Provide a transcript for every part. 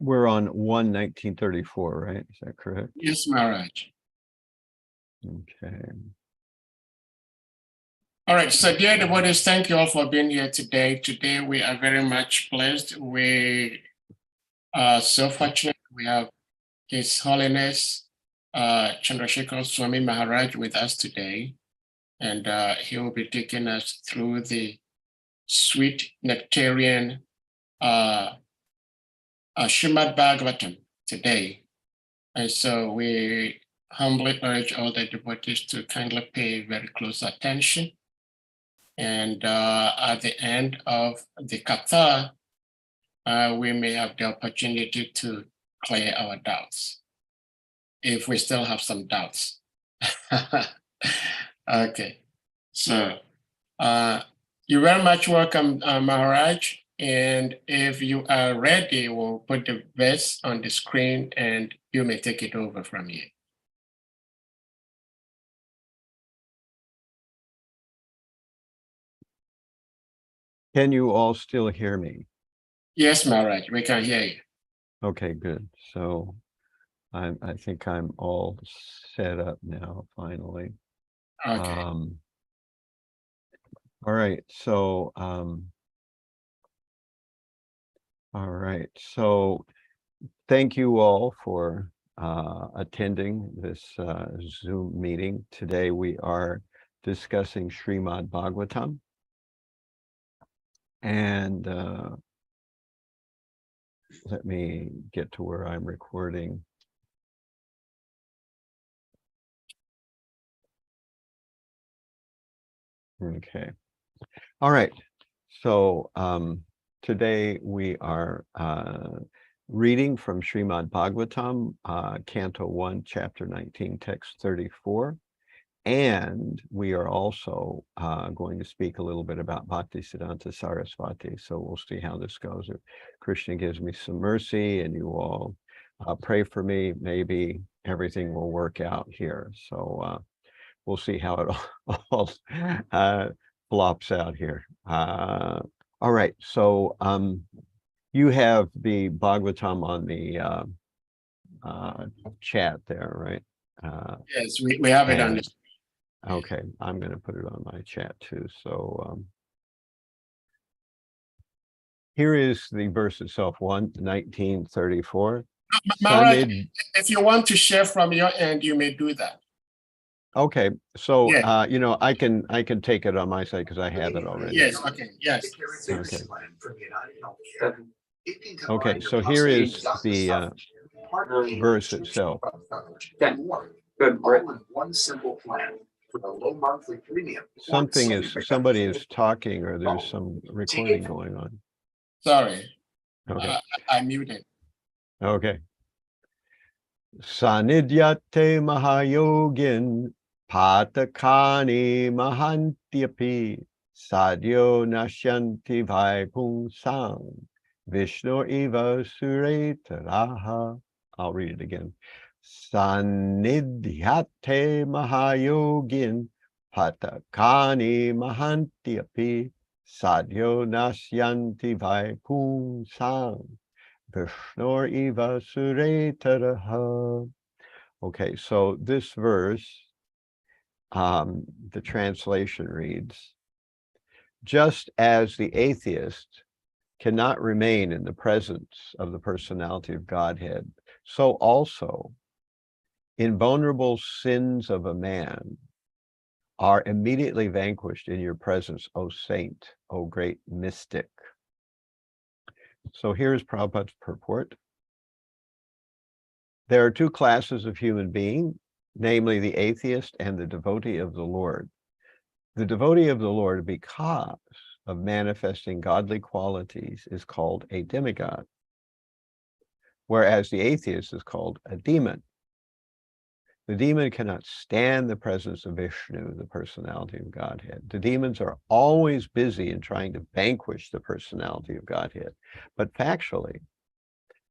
We're on 1/1934, right? Is that correct? Yes, Maharaj. Okay. All right, so dear devotees, thank you all for being here today. Today we are very much blessed. We are so fortunate. We have His Holiness Chandrasekhar Swami Maharaj with us today, and he will be taking us through the sweet nectarian Srimad Bhagavatam today. And so we humbly urge all the devotees to kindly pay very close attention. And at the end of the katha, we may have the opportunity to clear our doubts, if we still have some doubts. Okay, so you're very much welcome, Maharaj. And if you are ready, we'll put the verse on the screen and you may take it over from here. Can you all still hear me? Yes, Maharaj, we can hear you. Okay, good. So I think I'm all set up now, finally. Okay. All right, so all right, so thank you all for attending this Zoom meeting. Today we are discussing Srimad Bhagavatam. And let me get to where I'm recording. Okay. All right. So today we are reading from Srimad Bhagavatam, Canto 1, Chapter 19, Text 34. And we are also going to speak a little bit about Bhaktisiddhanta Saraswati. So we'll see how this goes. If Krishna gives me some mercy and you all pray for me, maybe everything will work out here. So we'll see how it all flops out here. All right. So you have the Bhagavatam on the chat there, right? Yes, we have it on this. Okay, I'm going to put it on my chat too. So here is the verse itself, 1/1934. Maharaj, if you want to share from your end, you may do that. Okay, so Yeah. you know, I can take it on my side because I have it already. Yes. Okay. Yes. Okay. Okay, so here is the verse itself. One simple plan for the low monthly premium. Somebody is talking, or there's some recording going on. Sorry. Okay. I muted. Okay. Sanidyate mahayogin patakani mahantyapi sadyo nashyanti vaipungsam Vishnu eva suretaraha. I'll read it again. Sanidhyate mahayogin patakani mahantyapi sadyo nashyanti vaipungsam Vishnor eva suretaraha. Okay, so this verse, the translation reads, just as the atheist cannot remain in the presence of the personality of Godhead, so also invulnerable sins of a man are immediately vanquished in your presence, O saint, O great mystic. So here's Prabhupada's purport. There are two classes of human being, namely the atheist and the devotee of the Lord. The devotee of the Lord, because of manifesting godly qualities, is called a demigod, whereas the atheist is called a demon. The demon cannot stand the presence of Vishnu, the personality of Godhead. The demons are always busy in trying to vanquish the personality of Godhead. But factually,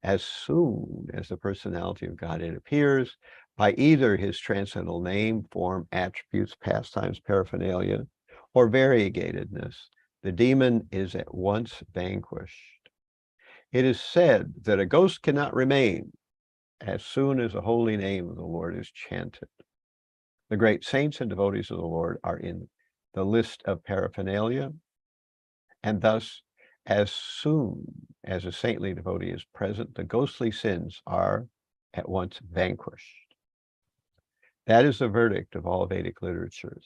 as soon as the personality of Godhead appears, by either his transcendental name, form, attributes, pastimes, paraphernalia, or variegatedness, the demon is at once vanquished. It is said that a ghost cannot remain as soon as the holy name of the Lord is chanted. The great saints and devotees of the Lord are in the list of paraphernalia, and thus, as soon as a saintly devotee is present, the ghostly sins are at once vanquished. That is the verdict of all Vedic literatures.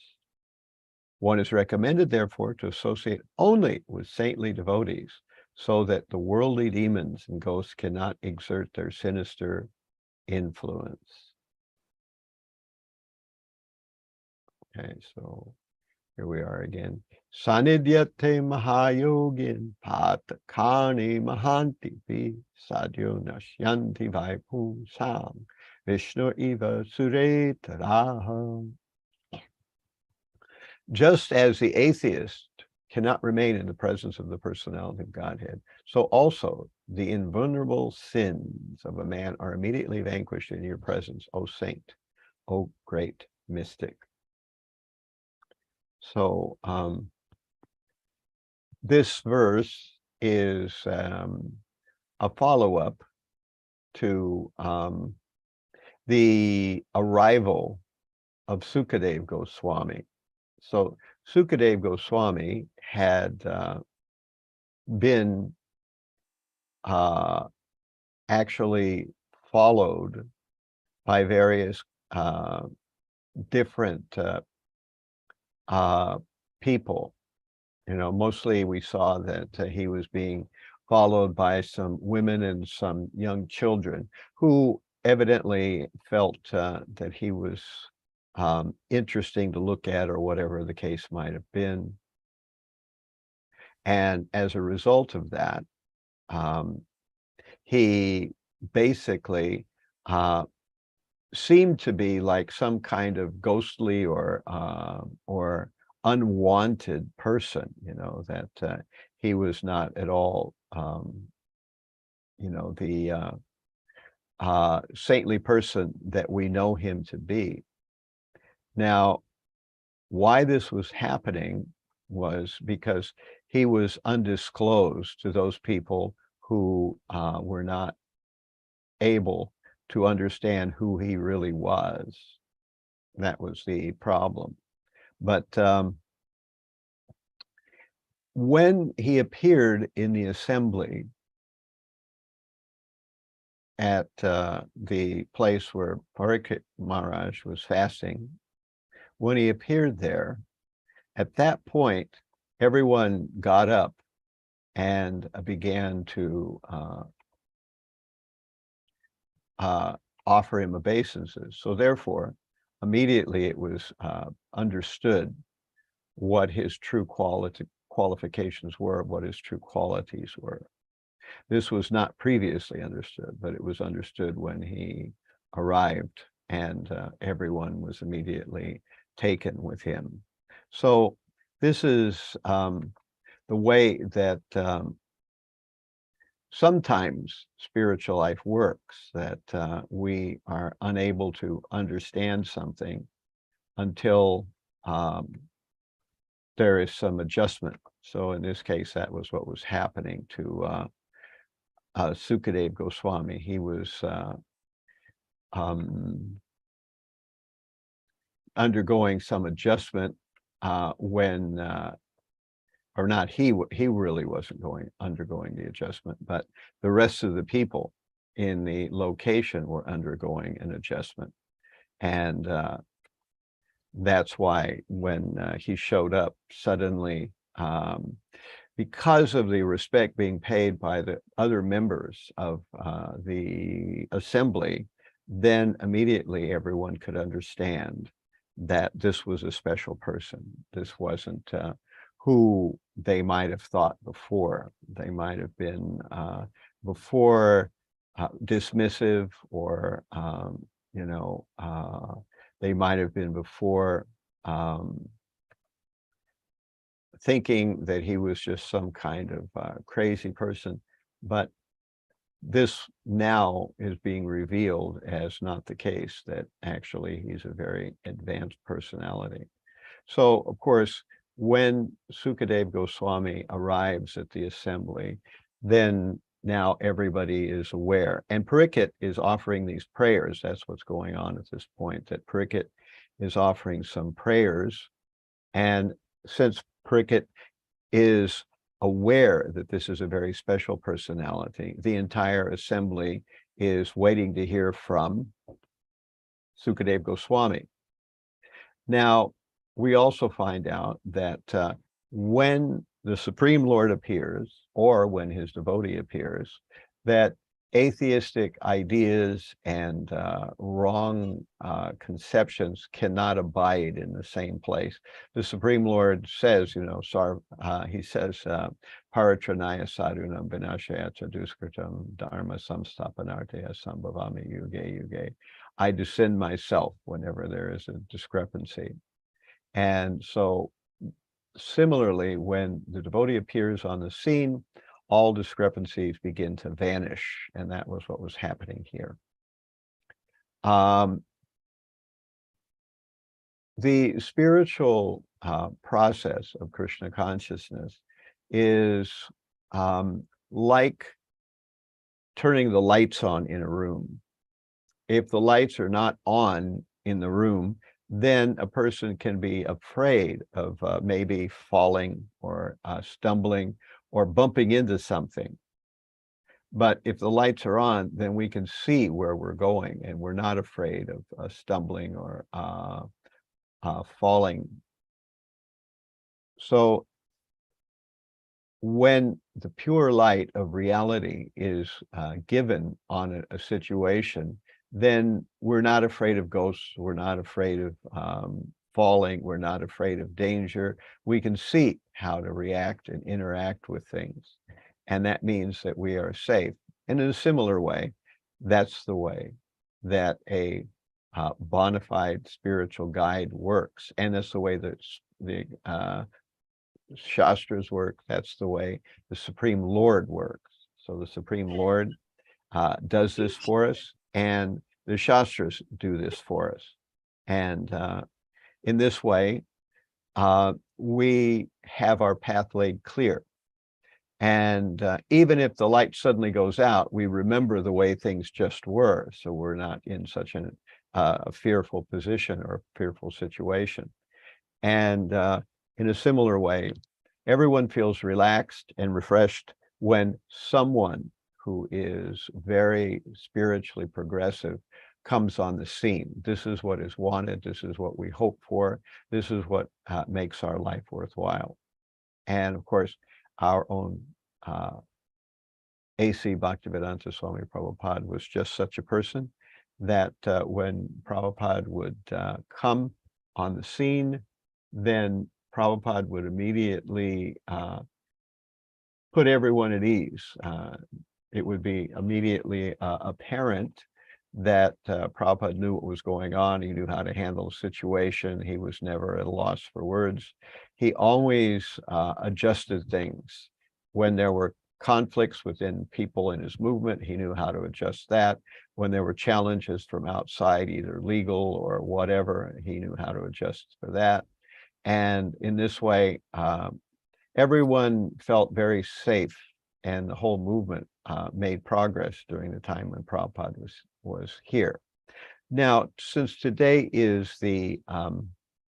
One is recommended, therefore, to associate only with saintly devotees, so that the worldly demons and ghosts cannot exert their sinister influence. Okay, so here we are again. Sanidhyate mahayogin patakani mahanti vi sadyo nashyanti vaipu sam Vishnu eva suretaraham. Just as the atheist cannot remain in the presence of the personality of Godhead, so also the invulnerable sins of a man are immediately vanquished in your presence, O saint, O great mystic. So this verse is a follow-up to the arrival of Sukadeva Goswami. So Sukadeva Goswami had been actually followed by various different people. You know, mostly we saw that he was being followed by some women and some young children who evidently felt that he was interesting to look at, or whatever the case might have been. And as a result of that, he basically seemed to be like some kind of ghostly or unwanted person, you know, that he was not at all, you know, the saintly person that we know him to be. Now, why this was happening was because he was undisclosed to those people who were not able to understand who he really was. That was the problem. But when he appeared in the assembly at the place where Parikshit Maharaj was fasting, when he appeared there, at that point, everyone got up and began to offer him obeisances. So therefore, immediately it was understood what his true qualifications were, what his true qualities were. This was not previously understood, but it was understood when he arrived, and everyone was immediately taken with him. So this is the way that sometimes spiritual life works, that we are unable to understand something until there is some adjustment. So in this case, that was what was happening to Sukadeva Goswami. He was undergoing some adjustment when, or not, he really wasn't undergoing the adjustment, but the rest of the people in the location were undergoing an adjustment. And that's why when he showed up suddenly, because of the respect being paid by the other members of the assembly, then immediately everyone could understand that this was a special person. This wasn't who they might have thought before. They might have been before dismissive, or you know, they might have been before thinking that he was just some kind of crazy person. But this now is being revealed as not the case, that actually he's a very advanced personality. So, of course, when Sukadeva Goswami arrives at the assembly, then now everybody is aware. And Parikshit is offering these prayers. That's what's going on at this point, that Parikshit is offering some prayers. And since Parikshit is aware that this is a very special personality, the entire assembly is waiting to hear from Sukadeva Goswami. Now, we also find out that when the Supreme Lord appears, or when his devotee appears, that atheistic ideas and wrong conceptions cannot abide in the same place. The Supreme Lord says, you know, he says, Paratranaya sadhunam vinashaya duskritam dharma samstapanartaya sambhavami yuge yuge. I descend myself whenever there is a discrepancy. And so similarly, when the devotee appears on the scene, all discrepancies begin to vanish. And that was what was happening here. The spiritual process of Krishna consciousness is like turning the lights on in a room. If the lights are not on in the room, then a person can be afraid of maybe falling or stumbling or bumping into something. But if the lights are on, then we can see where we're going, and we're not afraid of stumbling or falling. So when the pure light of reality is given on a situation, then we're not afraid of ghosts, we're not afraid of falling, we're not afraid of danger. We can see how to react and interact with things. And that means that we are safe. And in a similar way, that's the way that a bona fide spiritual guide works. And that's the way that the Shastras work. That's the way the Supreme Lord works. So the Supreme Lord does this for us, and the Shastras do this for us. And in this way, we have our path laid clear. And even if the light suddenly goes out, we remember the way things just were. So we're not in such a fearful position or a fearful situation. And in a similar way, everyone feels relaxed and refreshed when someone who is very spiritually progressive comes on the scene. This is what is wanted. This is what we hope for. This is what makes our life worthwhile. And of course, our own A.C. Bhaktivedanta Swami Prabhupada was just such a person that when Prabhupada would come on the scene, then Prabhupada would immediately put everyone at ease. It would be immediately apparent that Prabhupada knew what was going on. He knew how to handle the situation. He was never at a loss for words. He always adjusted things. When there were conflicts within people in his movement, he knew how to adjust that. When there were challenges from outside, either legal or whatever, he knew how to adjust for that. And in this way, everyone felt very safe, and the whole movement made progress during the time when Prabhupada was here. Now, since today is the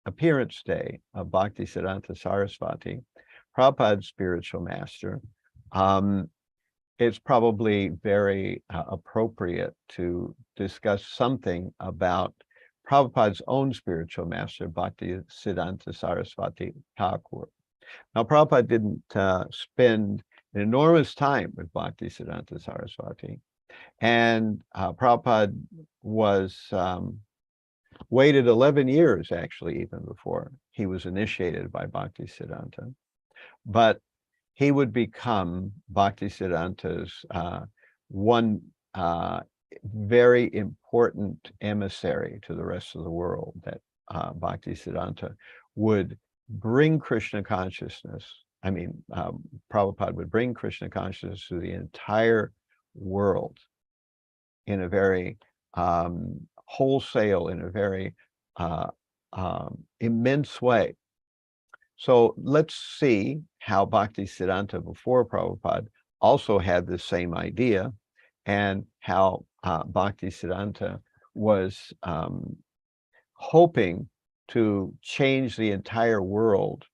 appearance day of Bhaktisiddhanta Saraswati, Prabhupada's spiritual master, it's probably very appropriate to discuss something about Prabhupada's own spiritual master, Bhaktisiddhanta Saraswati Thakur. Now, Prabhupada didn't spend an enormous time with Bhaktisiddhanta Saraswati, and Prabhupada was waited 11 years, actually, even before he was initiated by Bhaktisiddhanta. But he would become Bhaktisiddhanta's one very important emissary to the rest of the world, that Bhaktisiddhanta would bring Krishna consciousness. Prabhupada would bring Krishna consciousness to the entire world in a very wholesale, in a very immense way. So let's see how Bhaktisiddhanta before Prabhupada also had the same idea, and how Bhaktisiddhanta was hoping to change the entire world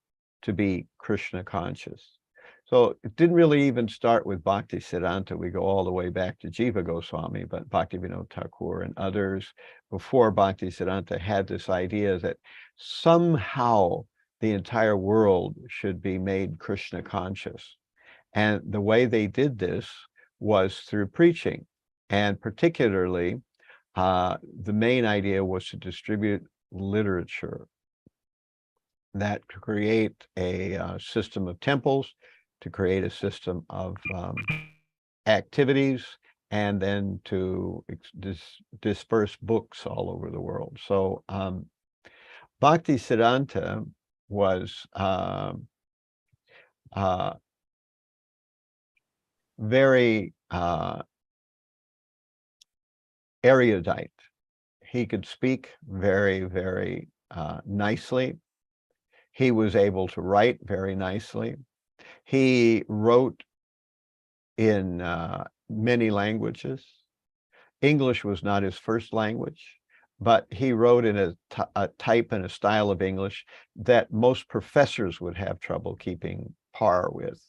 to be Krishna conscious. So it didn't really even start with Bhaktisiddhanta. We go all the way back to Jiva Goswami, but Bhaktivinoda Thakur and others before Bhaktisiddhanta had this idea that somehow the entire world should be made Krishna conscious. And the way they did this was through preaching. And particularly, the main idea was to distribute literature, that to create a system of temples, to create a system of activities, and then to disperse books all over the world. So Bhaktisiddhanta was very erudite. He could speak very, very nicely. He was able to write very nicely. He wrote in many languages. English was not his first language, but he wrote in a type and a style of English that most professors would have trouble keeping par with.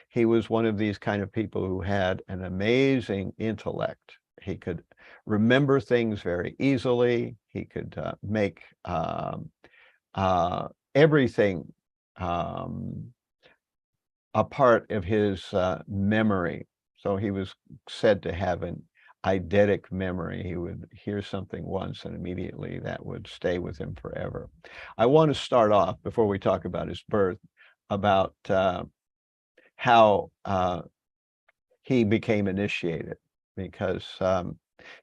He was one of these kind of people who had an amazing intellect. He could remember things very easily. He could make everything a part of his memory. So he was said to have an eidetic memory. He would hear something once and immediately that would stay with him forever. I want to start off, before we talk about his birth, about how he became initiated, because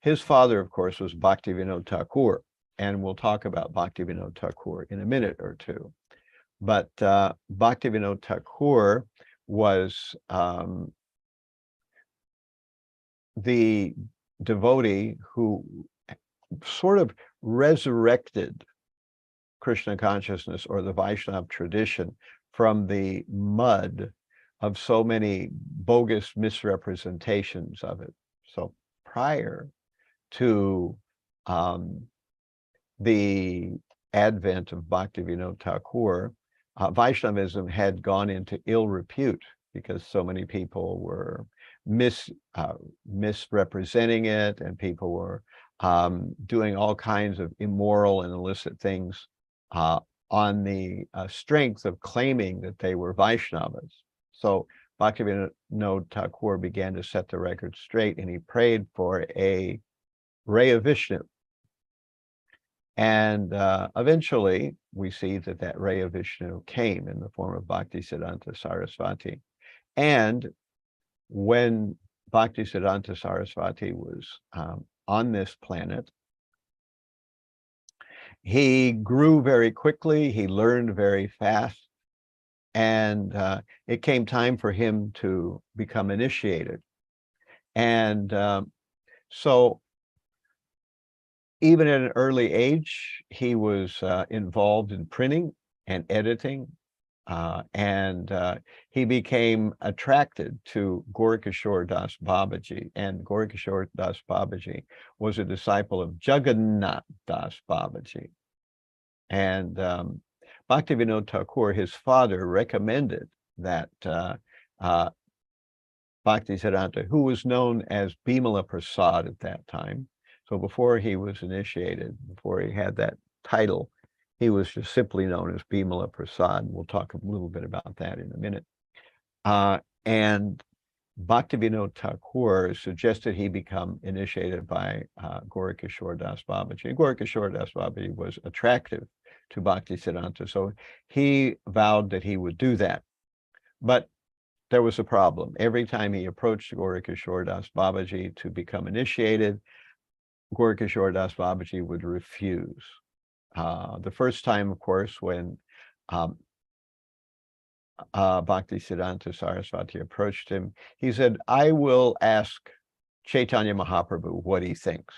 his father, of course, was Bhaktivinoda Thakur, and we'll talk about Bhaktivinoda Thakur in a minute or two. But Bhaktivinoda Thakur was the devotee who sort of resurrected Krishna consciousness, or the Vaishnava tradition, from the mud of so many bogus misrepresentations of it. So prior to the advent of Bhaktivinoda Thakur, Vaishnavism had gone into ill repute because so many people were misrepresenting it, and people were doing all kinds of immoral and illicit things on the strength of claiming that they were Vaishnavas. So Bhaktivinoda Thakur began to set the record straight, and he prayed for a ray of Vishnu. And eventually, we see that that ray of Vishnu came in the form of Bhaktisiddhanta Saraswati. And when Bhaktisiddhanta Saraswati was on this planet, he grew very quickly, he learned very fast, and it came time for him to become initiated. And so even at an early age, he was involved in printing and editing, and he became attracted to Gaurikishore Das Babaji. And Gaurikishore Das Babaji was a disciple of Jagannath Das Babaji. And Bhaktivinoda Thakur, his father, recommended that Bhaktisiddhanta, who was known as Bimala Prasad at that time, so before he was initiated, before he had that title, he was just simply known as Bimala Prasad. We'll talk a little bit about that in a minute. And Bhaktivinoda Thakur suggested he become initiated by Gaurikishore Das Babaji. And Gaurikishore Das Babaji was attractive to Bhaktisiddhanta, so he vowed that he would do that. But there was a problem. Every time he approached Gaurikishore Das Babaji to become initiated, Gaurikishore Das Babaji would refuse. The first time, of course, when Bhaktisiddhanta Saraswati approached him, he said, "I will ask Chaitanya Mahaprabhu what he thinks.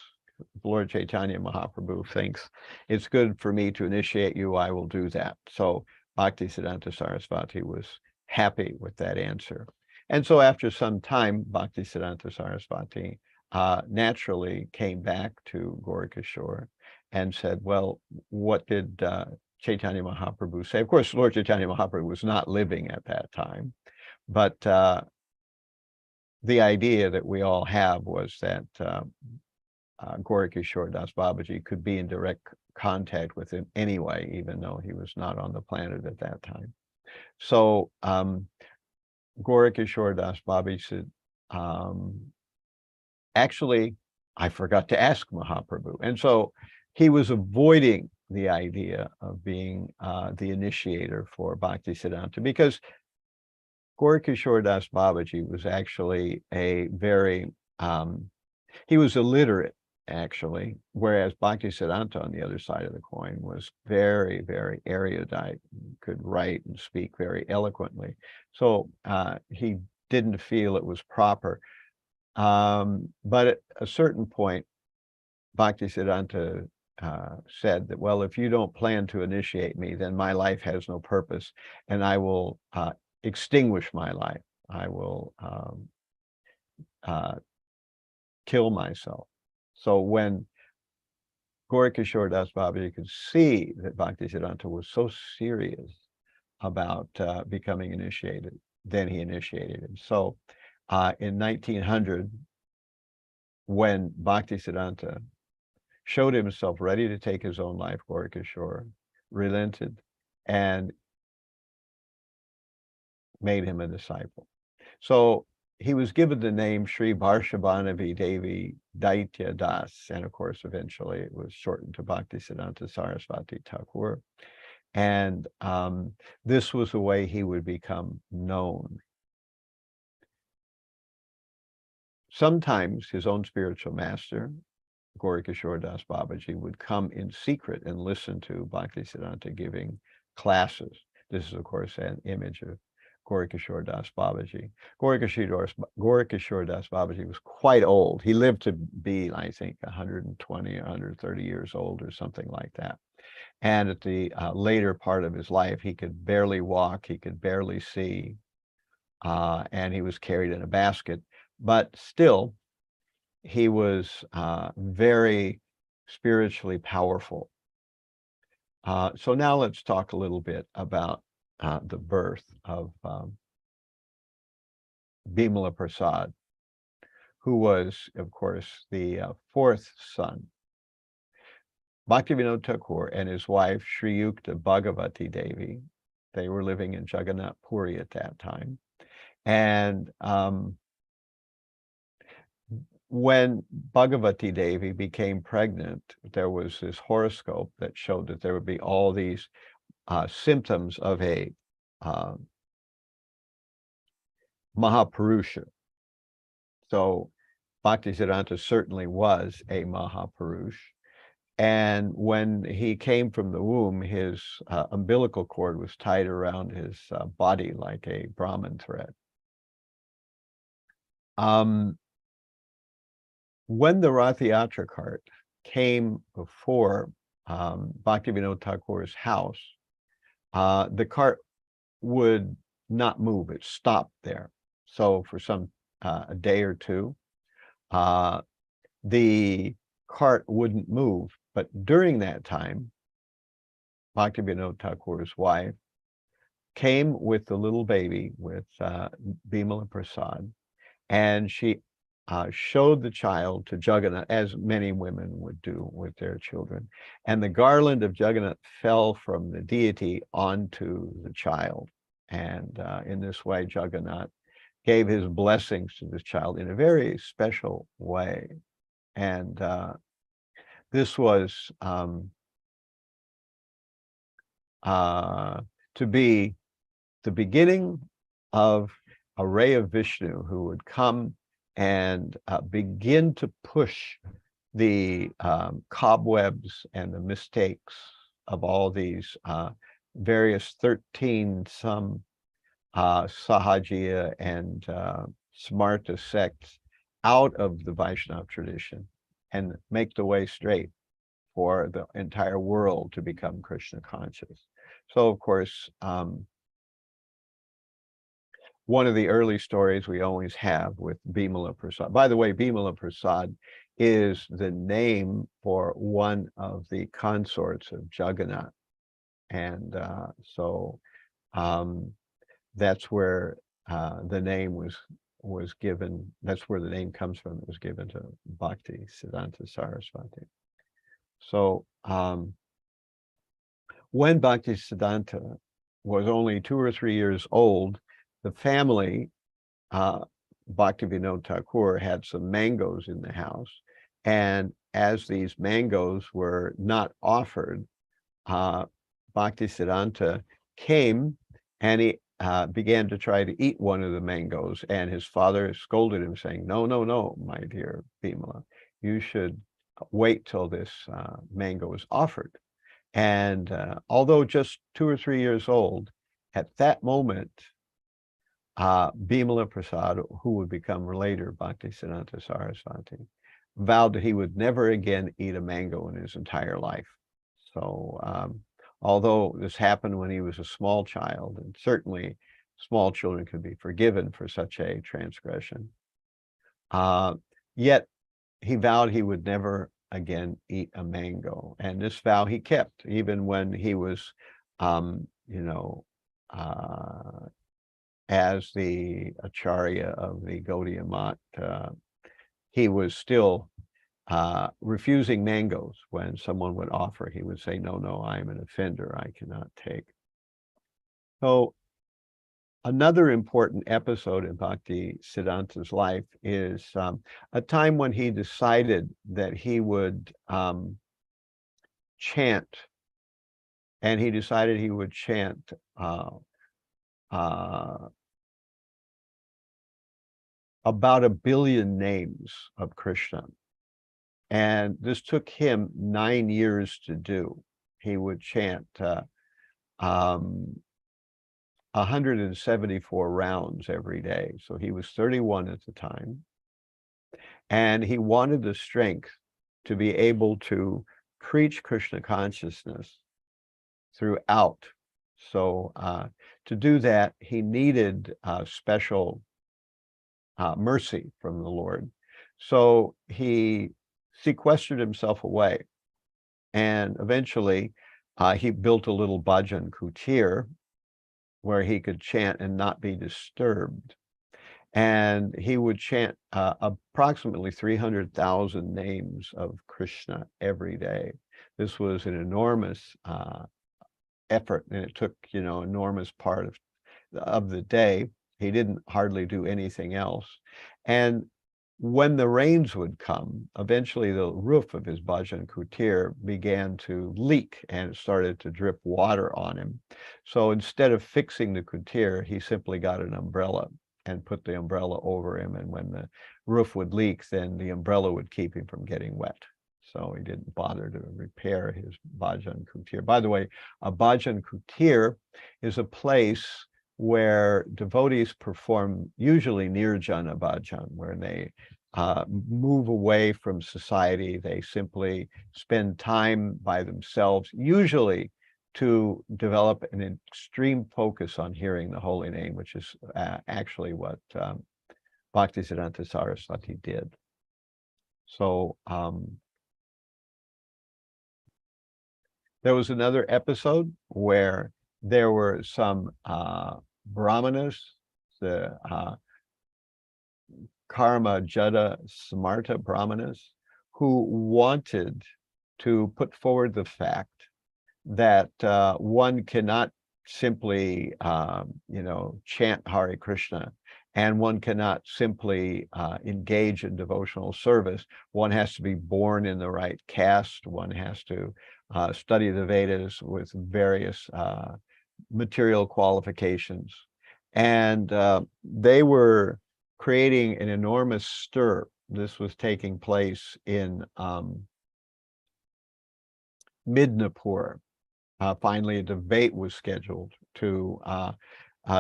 Lord Chaitanya Mahaprabhu thinks it's good for me to initiate you, I will do that. So Bhaktisiddhanta Sarasvati was happy with that answer. And so after some time, Bhaktisiddhanta Sarasvati naturally came back to Gaurikishore and said, well, what did Chaitanya Mahaprabhu say? Of course, Lord Chaitanya Mahaprabhu was not living at that time, but the idea that we all have was that Gaurikishore Das Babaji could be in direct contact with him anyway, even though he was not on the planet at that time. So Gaurikishore Das Babaji said, actually, I forgot to ask Mahaprabhu. And so he was avoiding the idea of being the initiator for Bhaktisiddhanta, because Gaurikishore Das Babaji was actually a very, he was illiterate, actually, whereas Bhaktisiddhanta on the other side of the coin was very, very erudite, could write and speak very eloquently. So he didn't feel it was proper. But at a certain point, Bhaktisiddhanta said that, well, if you don't plan to initiate me, then my life has no purpose, and I will extinguish my life. I will kill myself. So when Gaurikishore Das Babaji could see that Bhaktisiddhanta was so serious about becoming initiated, then he initiated him. So in 1900, when Bhaktisiddhanta showed himself ready to take his own life, Gaurikishore relented and made him a disciple. So he was given the name Sri Varshabhanavi Devi Daitya Das, and of course, eventually it was shortened to Bhaktisiddhanta Sarasvati Thakur. And this was the way he would become known. Sometimes his own spiritual master, Gaurikishore Das Babaji, would come in secret and listen to Bhaktisiddhanta giving classes. This is, of course, an image of Gaurikishore Das Babaji. Gaurikishore Das Babaji was quite old. He lived to be, I think, 120 or 130 years old or something like that. And at the later part of his life, he could barely walk, he could barely see, and he was carried in a basket. But still, he was very spiritually powerful. So now let's talk a little bit about the birth of Bimala Prasad, who was, of course, the fourth son. Bhaktivinoda Thakur and his wife, Sri Yukta Bhagavati Devi, they were living in Jagannath Puri at that time. And when Bhagavati Devi became pregnant, there was this horoscope that showed that there would be all these symptoms of a Mahapurusha. So Bhaktisiddhanta certainly was a Mahapurush. And when he came from the womb, his umbilical cord was tied around his body like a Brahman thread. When the Rath Yatra cart came before Bhaktivinoda Thakur's house, the cart would not move. It stopped there. So for a day or two, the cart wouldn't move. But during that time, Bhaktivinoda Thakur's wife came with the little baby, with Bimala Prasad, and she showed the child to Jagannath, as many women would do with their children. And the garland of Jagannath fell from the deity onto the child. And in this way, Jagannath gave his blessings to this child in a very special way. And this was to be the beginning of a ray of Vishnu who would come and begin to push the cobwebs and the mistakes of all these various 13 Sahajiya and Smarta sects out of the Vaishnava tradition and make the way straight for the entire world to become Krishna conscious. So, of course, one of the early stories we always have with Bimala Prasad. By the way, Bimala Prasad is the name for one of the consorts of Jagannath. And so that's where the name was given. That's where the name comes from. It was given to Bhakti Siddhanta Saraswati. So when Bhakti Siddhanta was only 2 or 3 years old, the family, Bhakti Vinod Thakur, had some mangoes in the house. And as these mangoes were not offered, Bhakti Siddhanta came and he began to try to eat one of the mangoes. And his father scolded him, saying, "No, no, no, my dear Bimala, you should wait till this mango is offered." And although just 2 or 3 years old, at that moment, Bimala Prasad, who would become later Bhaktisiddhanta Saraswati, vowed that he would never again eat a mango in his entire life. So although this happened when he was a small child, and certainly small children could be forgiven for such a transgression, yet he vowed he would never again eat a mango. And this vow he kept, even when he was, as the Acharya of the Gaudiya Math, he was still refusing mangoes. When someone would offer, he would say, "No, no, I'm an offender, I cannot take." So another important episode in Bhakti Siddhanta's life is a time when he decided that he would chant, and he decided he would chant about 1 billion names of Krishna. And this took him 9 years to do. He would chant 174 rounds every day. So he was 31 at the time. And he wanted the strength to be able to preach Krishna consciousness throughout. So to do that, he needed special mercy from the Lord. So he sequestered himself away. And eventually he built a little bhajan kutir where he could chant and not be disturbed. And he would chant approximately 300,000 names of Krishna every day. This was an enormous effort, and it took, enormous part of the day. He didn't hardly do anything else. And when the rains would come, eventually the roof of his bhajan kutir began to leak and it started to drip water on him. So instead of fixing the kutir, he simply got an umbrella and put the umbrella over him. And when the roof would leak, then the umbrella would keep him from getting wet. So he didn't bother to repair his bhajan kutir. By the way, a bhajan kutir is a place where devotees perform usually nirjana bhajan, where they move away from society. They simply spend time by themselves, usually to develop an extreme focus on hearing the holy name, which is actually what Bhaktisiddhanta Saraswati did. So there was another episode where there were some brahmanas, the Karma Jada Samartha brahmanas, who wanted to put forward the fact that one cannot simply, chant Hare Krishna, and one cannot simply engage in devotional service. One has to be born in the right caste. One has to study the Vedas with various material qualifications. And they were creating an enormous stir. This was taking place in Midnapur. Finally, a debate was scheduled to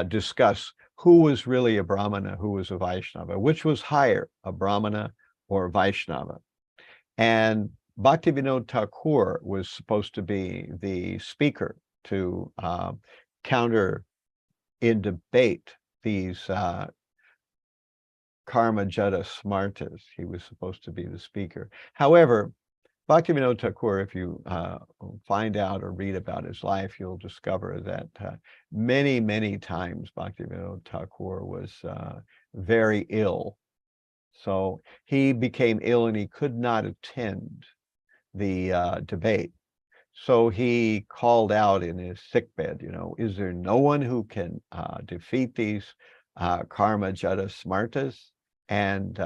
discuss who was really a Brahmana, who was a Vaishnava, which was higher, a Brahmana or a Vaishnava. And Bhaktivinoda Thakur was supposed to be the speaker to counter in debate these karma jata smartas. He was supposed to be the speaker. However, Bhaktivinoda Thakur, if you find out or read about his life, you'll discover that many, many times Bhaktivinoda Thakur was very ill. So he became ill and he could not attend the debate. So he called out in his sickbed, is there no one who can defeat these karma jata smartas? And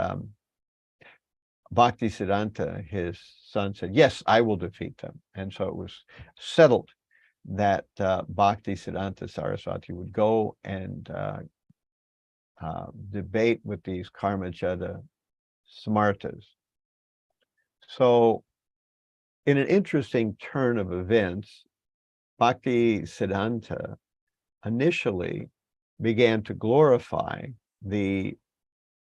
Bhaktisiddhanta, his son, said, yes, I will defeat them. And so it was settled that Bhaktisiddhanta Saraswati would go and debate with these karma jata smartas. So in an interesting turn of events, Bhaktisiddhanta initially began to glorify the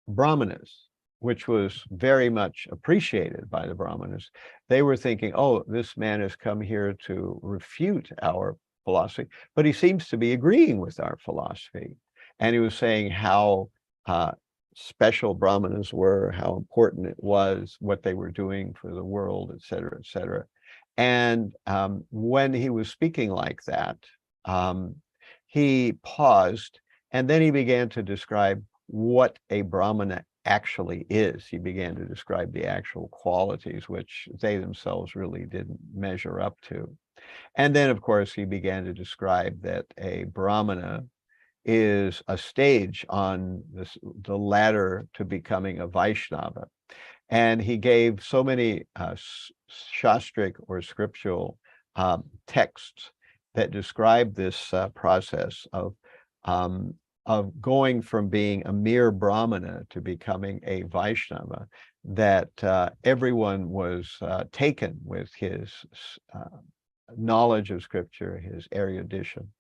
Brahmanas, which was very much appreciated by the Brahmanas. They were thinking, oh, this man has come here to refute our philosophy, but he seems to be agreeing with our philosophy. And he was saying how special Brahmanas were, how important it was, what they were doing for the world, et cetera, et cetera. And when he was speaking like that, he paused, and then he began to describe what a Brahmana actually is. He began to describe the actual qualities, which they themselves really didn't measure up to. And then, of course, he began to describe that a Brahmana is a stage on the ladder to becoming a Vaishnava. And he gave so many shastric or scriptural texts that describe this process of going from being a mere Brahmana to becoming a Vaishnava, that everyone was taken with his knowledge of scripture, his erudition,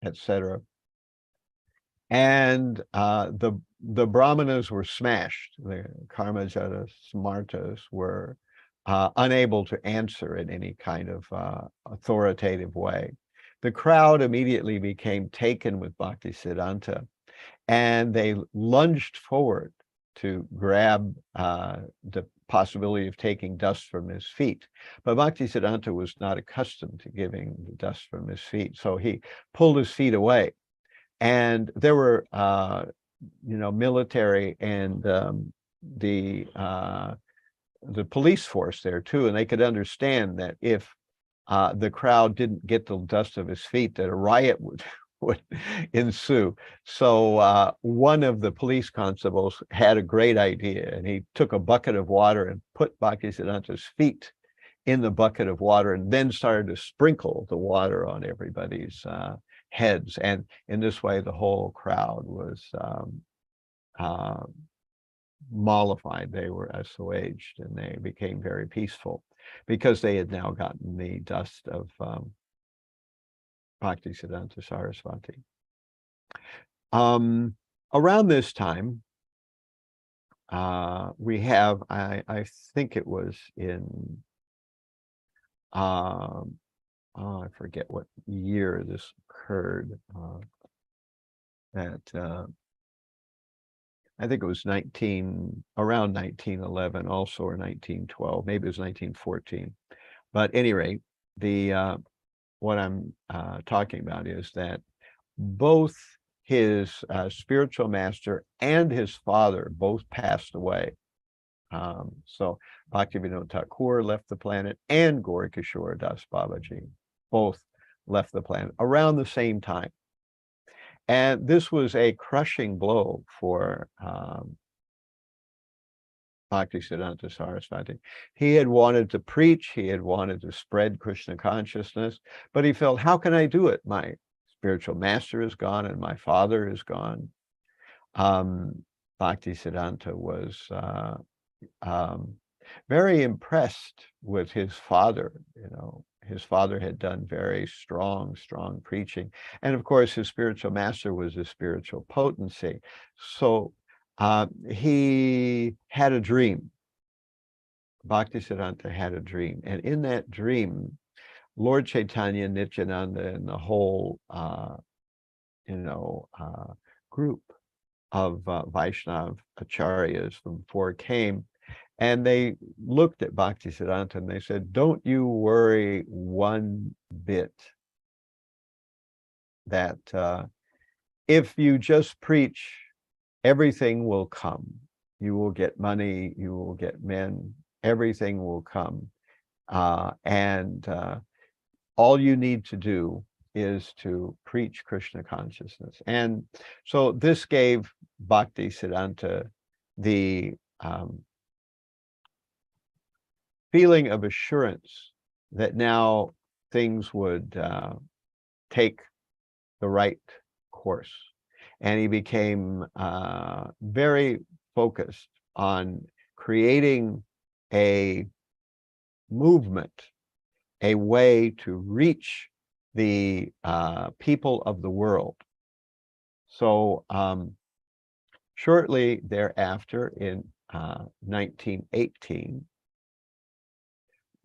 etc. And the Brahmanas were smashed. The karma jata smartas were unable to answer in any kind of authoritative way. The crowd immediately became taken with Bhaktisiddhanta, and they lunged forward to grab the possibility of taking dust from his feet. But Bhaktisiddhanta was not accustomed to giving the dust from his feet, so he pulled his feet away. And there were, military and the police force there too, and they could understand that if the crowd didn't get the dust of his feet, that a riot would ensue. So one of the police constables had a great idea, and he took a bucket of water and put Bhaktisiddhanta's feet in the bucket of water, and then started to sprinkle the water on everybody's heads. And in this way, the whole crowd was mollified. They were assuaged, and they became very peaceful because they had now gotten the dust of Bhaktisiddhanta Saraswati. Around this time, we have, I think it was in, I forget what year this occurred, I think it was around 1911 also, or 1912, maybe it was 1914. But at any rate, what I'm talking about is that both his spiritual master and his father both passed away. So Bhaktivinoda Thakur left the planet, and Gaurikishore Das Babaji both left the planet around the same time. And this was a crushing blow for Bhaktisiddhanta Saraswati. He had wanted to preach, he had wanted to spread Krishna consciousness, but he felt, how can I do it? My spiritual master is gone and my father is gone. Bhaktisiddhanta was very impressed with his father, his father had done very strong preaching. And of course, his spiritual master was a spiritual potency. So he had a dream. Bhaktisiddhanta had a dream. And in that dream, Lord Chaitanya, Nityananda, and the whole, group of Vaishnava acharyas from before came, and they looked at Bhaktisiddhanta and they said, don't you worry one bit that if you just preach, everything will come. You will get money, you will get men, everything will come. And all you need to do is to preach Krishna consciousness. And so this gave Bhaktisiddhanta the feeling of assurance that now things would take the right course. And he became very focused on creating a movement, a way to reach the people of the world. So shortly thereafter, in 1918,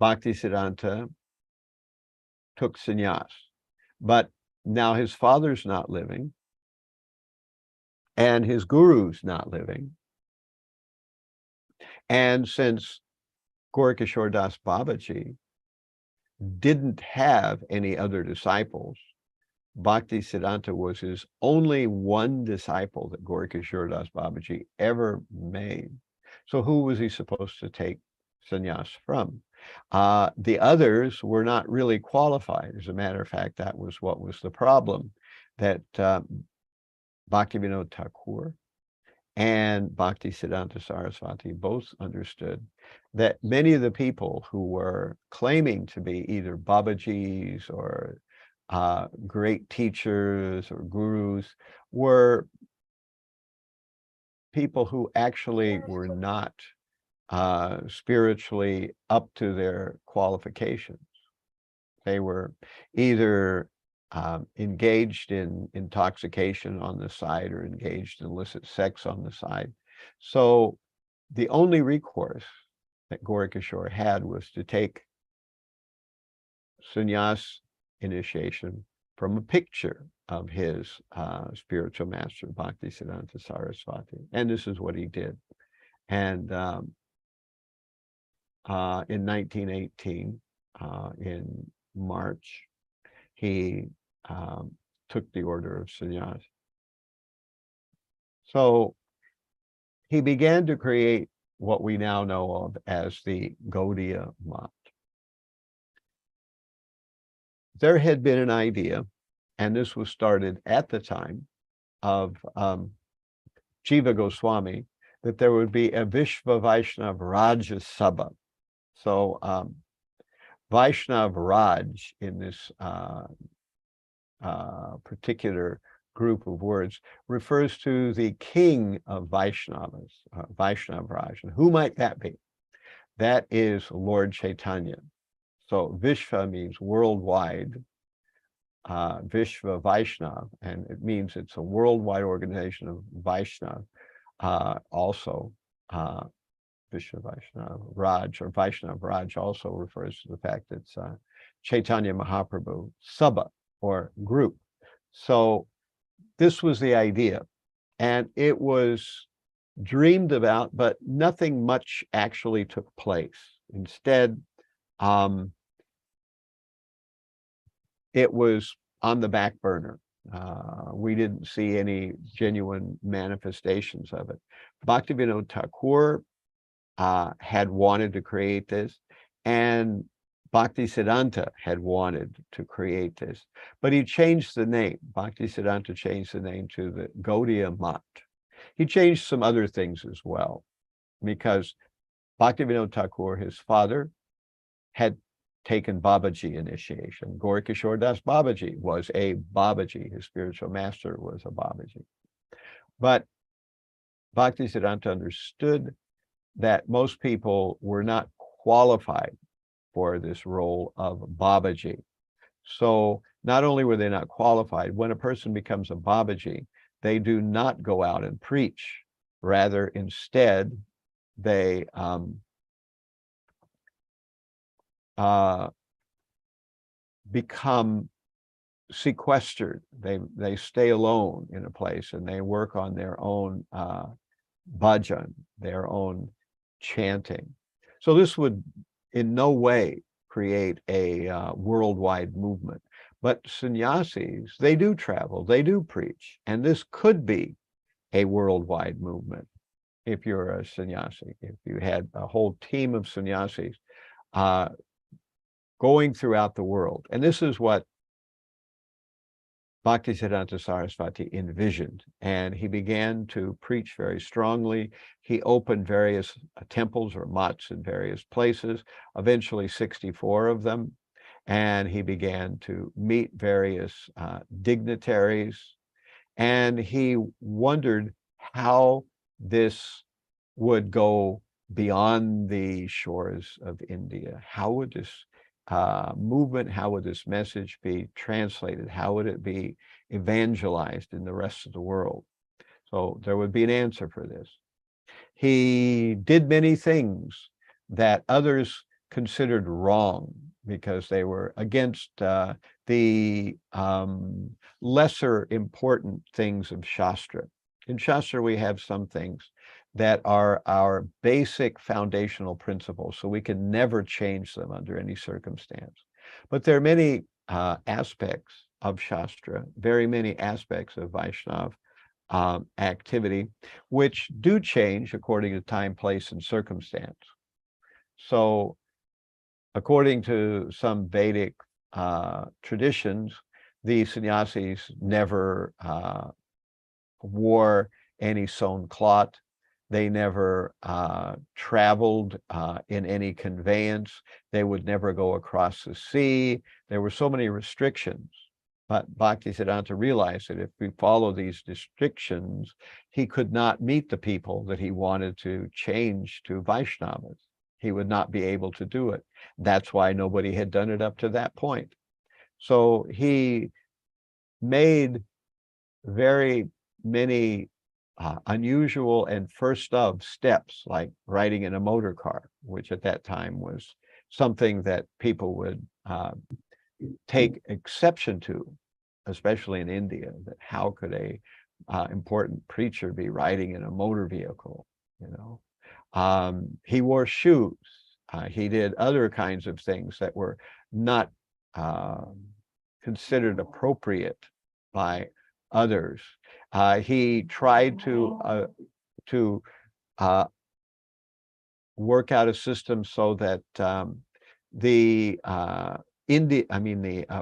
Bhaktisiddhanta took sannyas, but now his father's not living, and his guru's not living. And since Gaurkishore Das Babaji didn't have any other disciples, Bhaktisiddhanta was his only one disciple that Gaurkishore Das Babaji ever made. So who was he supposed to take sannyas from? The others were not really qualified. As a matter of fact, that was what was the problem, that Bhaktivinoda Thakur and Bhaktisiddhanta Saraswati both understood that many of the people who were claiming to be either Babajis or great teachers or gurus were people who actually were not spiritually up to their qualifications. They were either engaged in intoxication on the side or engaged in illicit sex on the side. So the only recourse that Gaurkishore had was to take sannyas initiation from a picture of his spiritual master, Bhaktisiddhanta Saraswati. And this is what he did. And in 1918, in March, he took the order of sannyas. So he began to create what we now know of as the Gaudiya Math. There had been an idea, and this was started at the time of Jiva Goswami, that there would be a Vishva Vaishnava Raja Sabha. So Vaishnav Raj in this particular group of words refers to the king of Vaishnavas, Vaishnav Raj. And who might that be? That is Lord Chaitanya. So Vishva means worldwide, Vishva Vaishnav, and it means it's a worldwide organization of Vaishnav. Also, Vishva Vaishnav Raj or Vaishnav Raj also refers to the fact that it's Chaitanya Mahaprabhu Sabha or group. So this was the idea, and it was dreamed about, but nothing much actually took place. Instead, it was on the back burner. We didn't see any genuine manifestations of it. Bhaktivinoda Thakur had wanted to create this, and Bhaktisiddhanta had wanted to create this, but he changed the name. Bhaktisiddhanta changed the name to the Gaudiya Math. He changed some other things as well, because Bhaktivinoda Thakur, his father, had taken Babaji initiation. Gaurkishore Das Babaji was a Babaji. His spiritual master was a Babaji. But Bhaktisiddhanta understood that most people were not qualified for this role of Babaji. So not only were they not qualified, when a person becomes a Babaji, they do not go out and preach. Rather, instead, they become sequestered. They stay alone in a place and they work on their own bhajan, their own chanting. So this would in no way create a worldwide movement. But sannyasis, they do travel, they do preach, and this could be a worldwide movement if you're a sannyasi, if you had a whole team of sannyasis going throughout the world. And this is what Bhaktisiddhanta Saraswati envisioned, and he began to preach very strongly. He opened various temples or mats in various places, eventually 64 of them, and he began to meet various dignitaries, and he wondered how this would go beyond the shores of India. How would this movement, how would this message be translated? How would it be evangelized in the rest of the world? So there would be an answer for this. He did many things that others considered wrong because they were against the lesser important things of Shastra. In Shastra, we have some things that are our basic foundational principles, so we can never change them under any circumstance. But there are many aspects of Shastra, very many aspects of Vaishnava activity, which do change according to time, place, and circumstance. So according to some Vedic traditions, the sannyasis never wore any sewn cloth. They never traveled in any conveyance. They would never go across the sea. There were so many restrictions. But Bhaktisiddhanta realized that if we follow these restrictions, he could not meet the people that he wanted to change to Vaishnavas. He would not be able to do it. That's why nobody had done it up to that point. So he made very many unusual and first of steps, like riding in a motor car, which at that time was something that people would take exception to, especially in India, that how could a important preacher be riding in a motor vehicle, you know. He wore shoes. He did other kinds of things that were not considered appropriate by others. He tried to work out a system so that the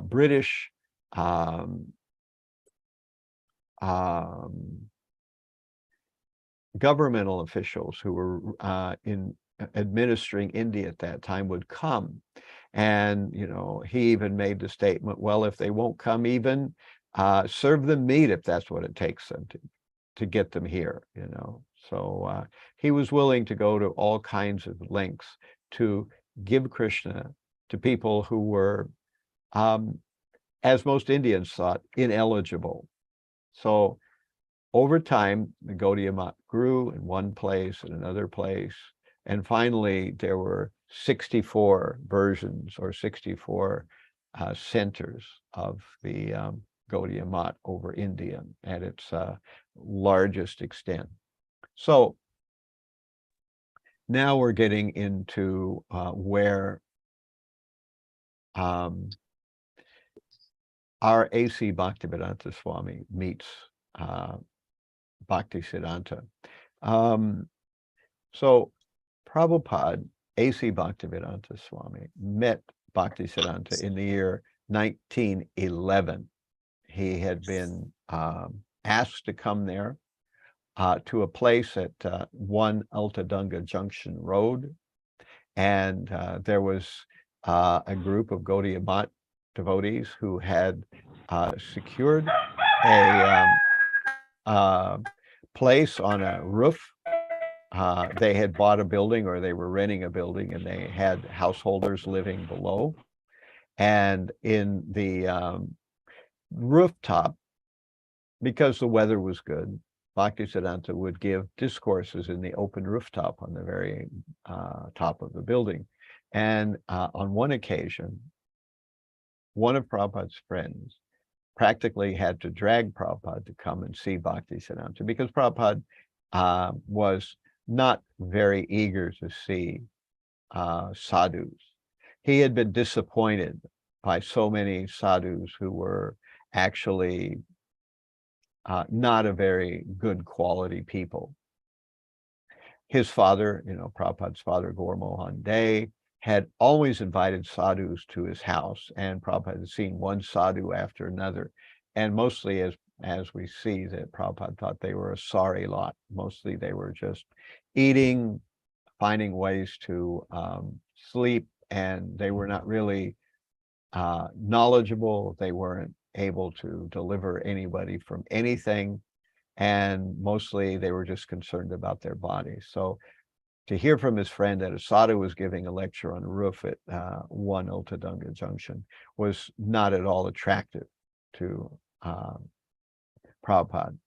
British governmental officials who were administering India at that time would come. And, you know, he even made the statement, well, if they won't come even, serve them meat if that's what it takes them to get them here, you know. So he was willing to go to all kinds of lengths to give Krishna to people who were, as most Indians thought, ineligible. So over time, the Gaudiya Math grew in one place and another place. And finally, there were 64 versions or 64 centers of the Gaudiya Math over India at its largest extent. So now we're getting into where our A.C. Bhaktivedanta Swami meets Bhaktisiddhanta. So Prabhupada, A.C. Bhaktivedanta Swami, met Bhaktisiddhanta in the year 1911. He had been asked to come there to a place at 1 Altadunga Junction Road. And there was a group of Gaudiya Math devotees who had secured a place on a roof they had bought a building or they were renting a building and they had householders living below. And in the rooftop, because the weather was good, Bhaktisiddhanta would give discourses in the open rooftop on the very top of the building. And on one occasion, one of Prabhupada's friends practically had to drag Prabhupada to come and see Bhaktisiddhanta because Prabhupada was not very eager to see sadhus. He had been disappointed by so many sadhus who were actually not a very good quality people. His father, Prabhupada's father, Gaur Mohan Dey, had always invited sadhus to his house, and Prabhupada had seen one sadhu after another. And mostly, as we see, that Prabhupada thought they were a sorry lot. Mostly they were just eating, finding ways to sleep, and they were not really knowledgeable. They weren't able to deliver anybody from anything, and mostly they were just concerned about their bodies. So to hear from his friend that a sadhu was giving a lecture on a roof at 1 Ultadunga Junction was not at all attractive to Prabhupada,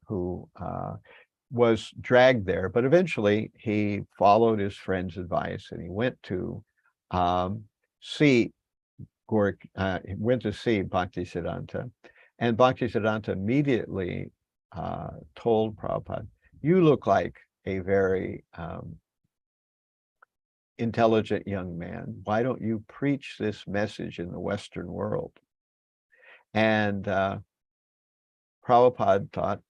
who was dragged there. But eventually he followed his friend's advice and he went to see Bhaktisiddhanta, and Bhaktisiddhanta immediately told Prabhupada, "You look like a very intelligent young man. Why don't you preach this message in the Western world?" And Prabhupada thought,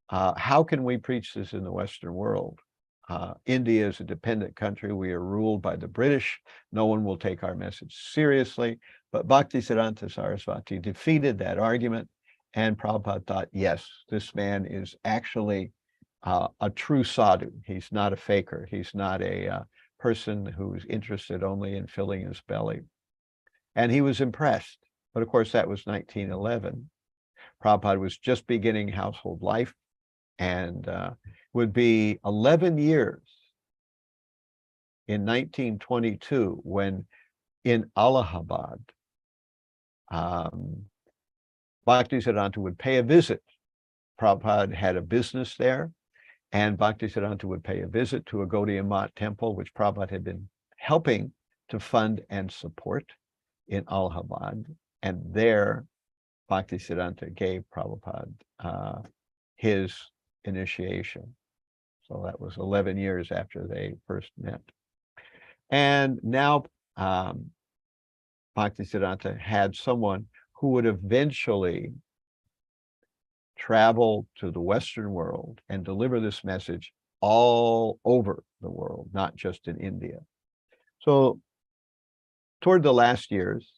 how can we preach this in the Western world? India is a dependent country. We are ruled by the British. No one will take our message seriously. But Bhaktisiddhanta Saraswati defeated that argument. And Prabhupada thought, yes, this man is actually a true sadhu. He's not a faker. He's not a person who's interested only in filling his belly. And he was impressed. But of course, that was 1911. Prabhupada was just beginning household life, and would be 11 years in 1922 when in Allahabad, Bhaktisiddhanta would pay a visit. Prabhupada had a business there, and Bhaktisiddhanta would pay a visit to a Gaudiya Math temple, which Prabhupada had been helping to fund and support in Allahabad. And there, Bhaktisiddhanta gave Prabhupada his initiation. So that was 11 years after they first met. And now Bhaktisiddhanta had someone who would eventually travel to the Western world and deliver this message all over the world, not just in India. So toward the last years,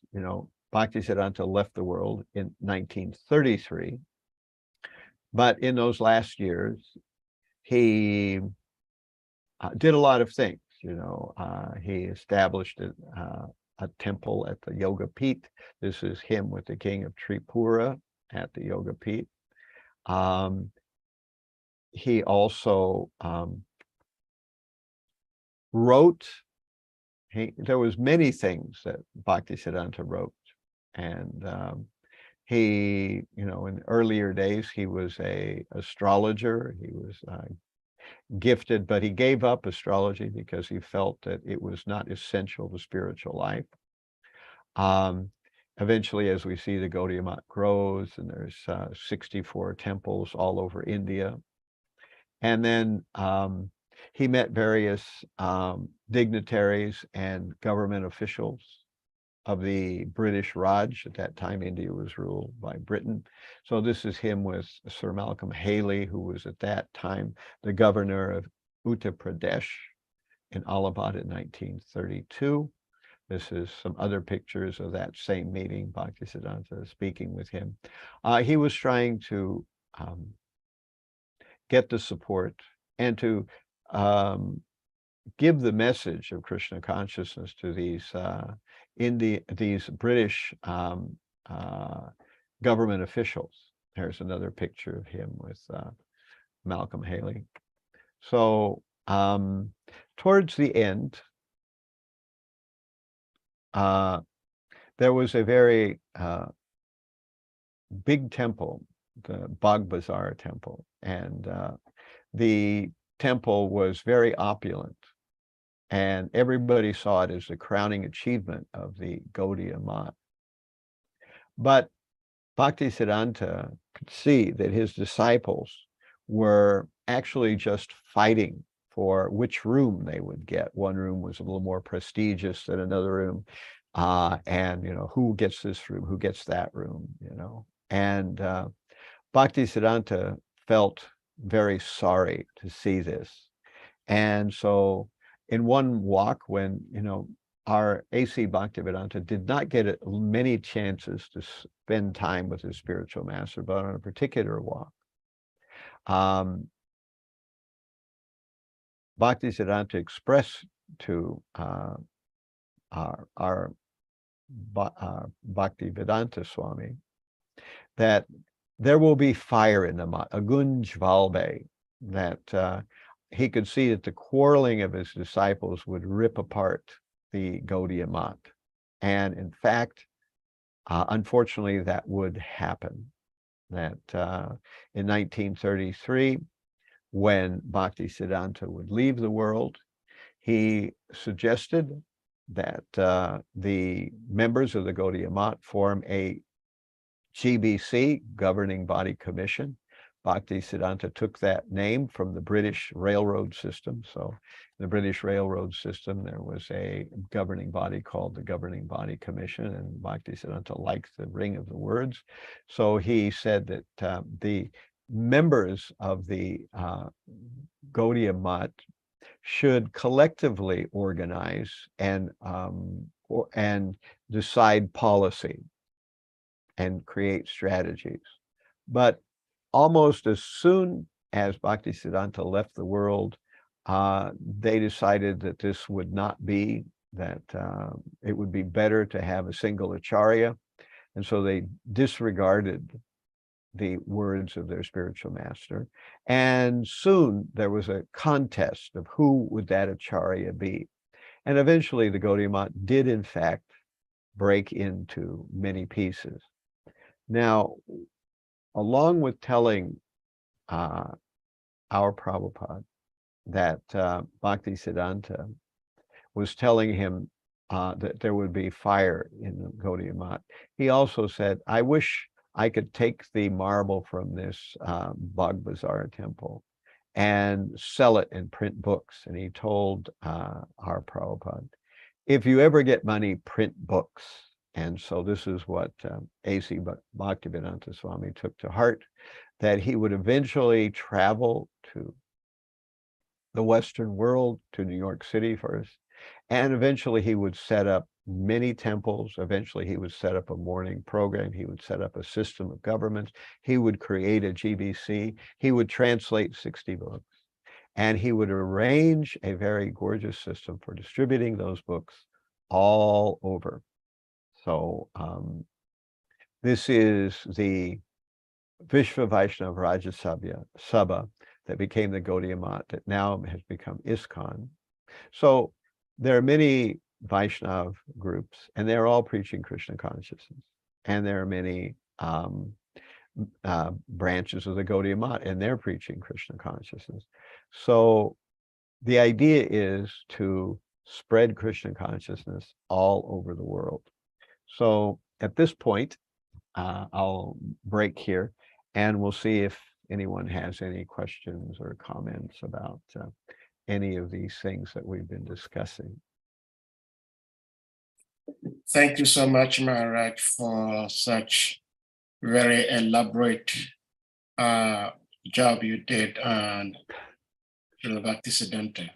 Bhaktisiddhanta left the world in 1933. But in those last years, he did a lot of things. He established a temple at the Yoga Peeth. This is him with the king of Tripura at the Yoga Peeth. He also wrote. There was many things that Bhaktisiddhanta wrote, and he, in earlier days, he was an astrologer. He was gifted, but he gave up astrology because he felt that it was not essential to spiritual life. Eventually, as we see, the Gaudiya Math grows, and there's 64 temples all over India. And then he met various dignitaries and government officials of the British Raj. At that time, India was ruled by Britain. So this is him with Sir Malcolm Haley, who was at that time the governor of Uttar Pradesh in Allahabad in 1932. This is some other pictures of that same meeting, Bhaktisiddhanta speaking with him. He was trying to get the support and to give the message of Krishna consciousness to these these British government officials. There's another picture of him with Malcolm Haley. So towards the end, there was a very big temple, the Baghbazar temple, and the temple was very opulent, and everybody saw it as the crowning achievement of the Gaudiya Math. But Bhaktisiddhanta could see that his disciples were actually just fighting for which room they would get. One room was a little more prestigious than another room, and who gets this room, who gets that room, and Bhaktisiddhanta felt very sorry to see this. And so in one walk, when our A.C. Bhaktivedanta did not get many chances to spend time with his spiritual master, but on a particular walk, Bhaktisiddhanta expressed to our Bhaktivedanta Swami that there will be fire in the mat, agunj valbe, that he could see that the quarreling of his disciples would rip apart the Gaudiya Math. And in fact, unfortunately, that would happen. That in 1933, when Bhaktisiddhanta would leave the world, he suggested that the members of the Gaudiya Math form a GBC, Governing Body Commission. Bhaktisiddhanta took that name from the British railroad system. So in the British railroad system, there was a governing body called the Governing Body Commission, and Bhaktisiddhanta liked the ring of the words. So he said that the members of the Gaudiya Math should collectively organize and decide policy and create strategies. But almost as soon as Bhaktisiddhanta left the world, they decided that this would not be, that it would be better to have a single acharya. And so they disregarded the words of their spiritual master. And soon there was a contest of who would that acharya be. And eventually the Gaudiya Math did in fact break into many pieces. Now, along with telling our Prabhupada that Bhaktisiddhanta was telling him that there would be fire in the Gaudiya Math, he also said, I wish I could take the marble from this Baghbazar temple and sell it and print books. And he told our Prabhupada, if you ever get money, print books. And so this is what A.C. Bhaktivedanta Swami took to heart, that he would eventually travel to the Western world, to New York City first, and eventually he would set up many temples. Eventually he would set up a morning program. He would set up a system of governments. He would create a GBC. He would translate 60 books. And he would arrange a very gorgeous system for distributing those books all over. So this is the Vishva Vaishnava Raja Sabha that became the Gaudiya Math, that now has become ISKCON. So there are many Vaishnava groups, and they're all preaching Krishna consciousness. And there are many branches of the Gaudiya Math, and they're preaching Krishna consciousness. So the idea is to spread Krishna consciousness all over the world. So at this point, I'll break here, and we'll see if anyone has any questions or comments about any of these things that we've been discussing. Thank you so much, Maharaj, for such very elaborate job you did on Bhaktisiddhanta.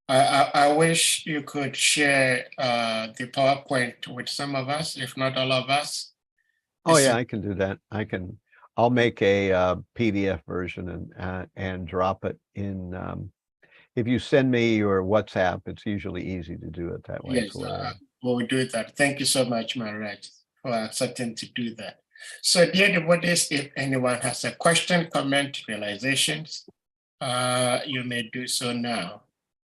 I wish you could share the PowerPoint with some of us, if not all of us. Oh yeah, I can do that. I'll make a PDF version and drop it in. If you send me your WhatsApp, it's usually easy to do it that way. Yes, we'll do that. Thank you so much, Maharaj, for accepting to do that. So dear devotees, if anyone has a question, comment, realizations, you may do so now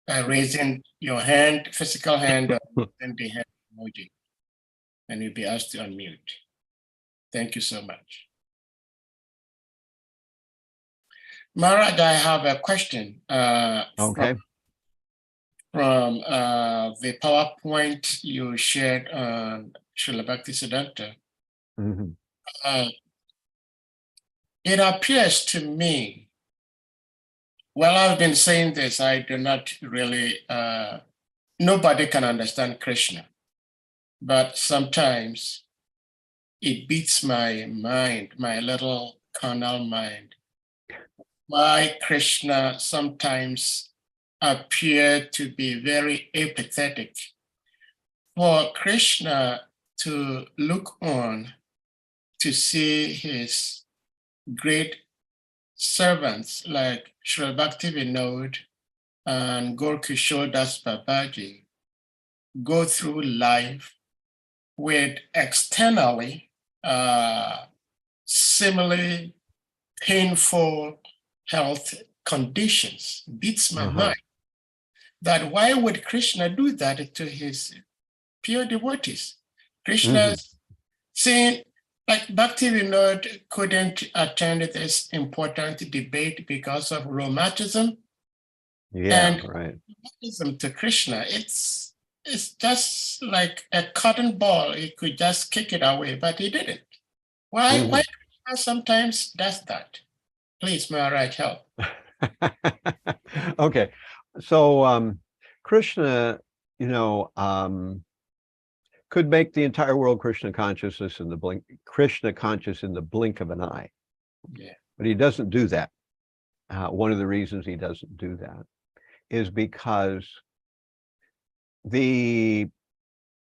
by raising your hand, physical hand, or then the hand emoji, and you'll be asked to unmute. Thank you so much. Maharaj, I have a question. Okay. From the PowerPoint you shared on Srila Bhaktisiddhanta. Mhm. It appears to me, well, I've been saying this, I do not really, nobody can understand Krishna, but sometimes it beats my mind, my little carnal mind, why Krishna sometimes appear to be very apathetic. For Krishna to look on to see his great servants like Sri Bhaktivinoda and Gorkishore Das Babaji go through life with externally similarly painful health conditions beats my mind. That why would Krishna do that to his pure devotees? Krishna's saying, like Bhaktivinoda couldn't attend this important debate because of rheumatism. Yeah, And right. rheumatism to Krishna, it's just like a cotton ball. He could just kick it away, but he didn't. Why Krishna sometimes does that? Please, Maharaj, help. Okay, so Krishna, you know, could make the entire world Krishna consciousness in the blink, Krishna conscious in the blink of an eye. Yeah. But he doesn't do that. One of the reasons he doesn't do that is because the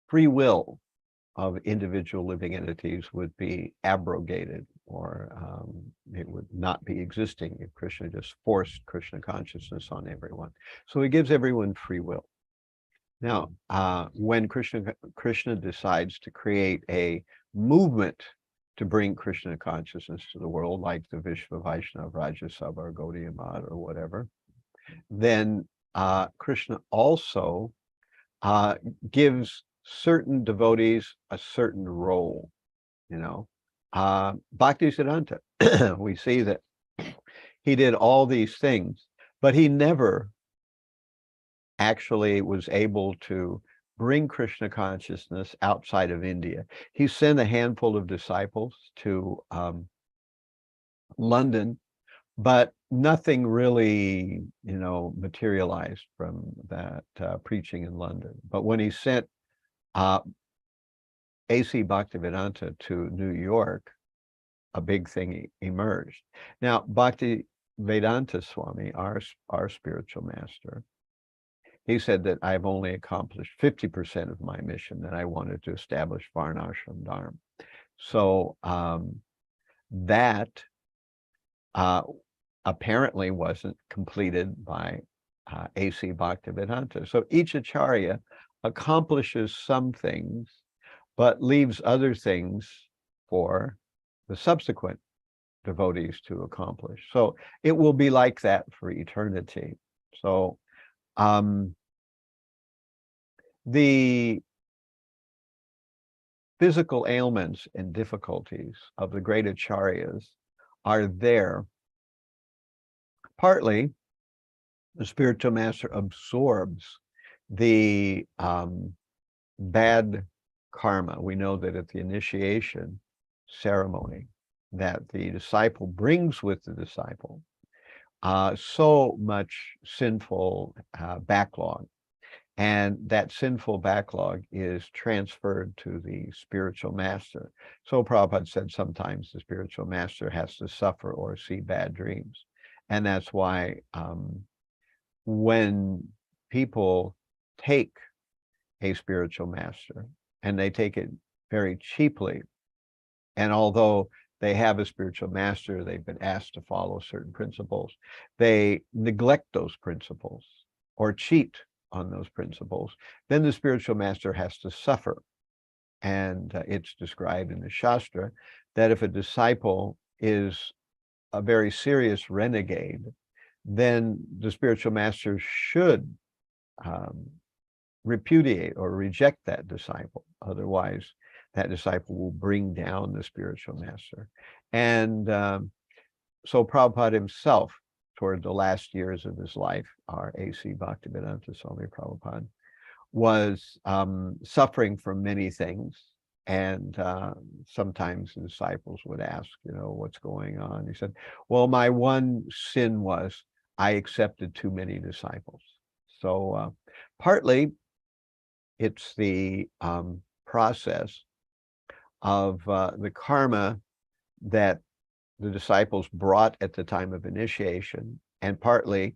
free will of individual living entities would be abrogated, or it would not be existing if Krishna just forced Krishna consciousness on everyone. So he gives everyone free will. Now, when Krishna decides to create a movement to bring Krishna consciousness to the world, like the Vishva Vaishnava Rajya Sabha or Gaudiya Math or whatever, then Krishna also gives certain devotees a certain role, you know. Bhaktisiddhanta, we see that he did all these things, but he never actually was able to bring Krishna consciousness outside of India. He sent a handful of disciples to London, but nothing really, you know, materialized from that preaching in London. But when he sent A.C. Bhaktivedanta to New York, a big thing emerged. Now, Bhaktivedanta Swami, our spiritual master, he said that I've only accomplished 50% of my mission, that I wanted to establish Varnashram Dharma. So that apparently wasn't completed by A.C. Bhaktivedanta. So each acharya accomplishes some things, but leaves other things for the subsequent devotees to accomplish. So it will be like that for eternity. So the physical ailments and difficulties of the great acharyas are there. Partly, the spiritual master absorbs the bad karma. We know that at the initiation ceremony that the disciple brings with the disciple so much sinful backlog. And that sinful backlog is transferred to the spiritual master. So Prabhupada said sometimes the spiritual master has to suffer or see bad dreams. And that's why when people take a spiritual master and they take it very cheaply, and although they have a spiritual master, they've been asked to follow certain principles, they neglect those principles or cheat on those principles, then the spiritual master has to suffer. And it's described in the Shastra that if a disciple is a very serious renegade, then the spiritual master should repudiate or reject that disciple. Otherwise, that disciple will bring down the spiritual master. And so Prabhupada himself, toward the last years of his life, our A.C. Bhaktivedanta Swami Prabhupada, was suffering from many things. And sometimes the disciples would ask, what's going on? He said, well, my one sin was I accepted too many disciples. So partly it's the process of the karma that the disciples brought at the time of initiation, and partly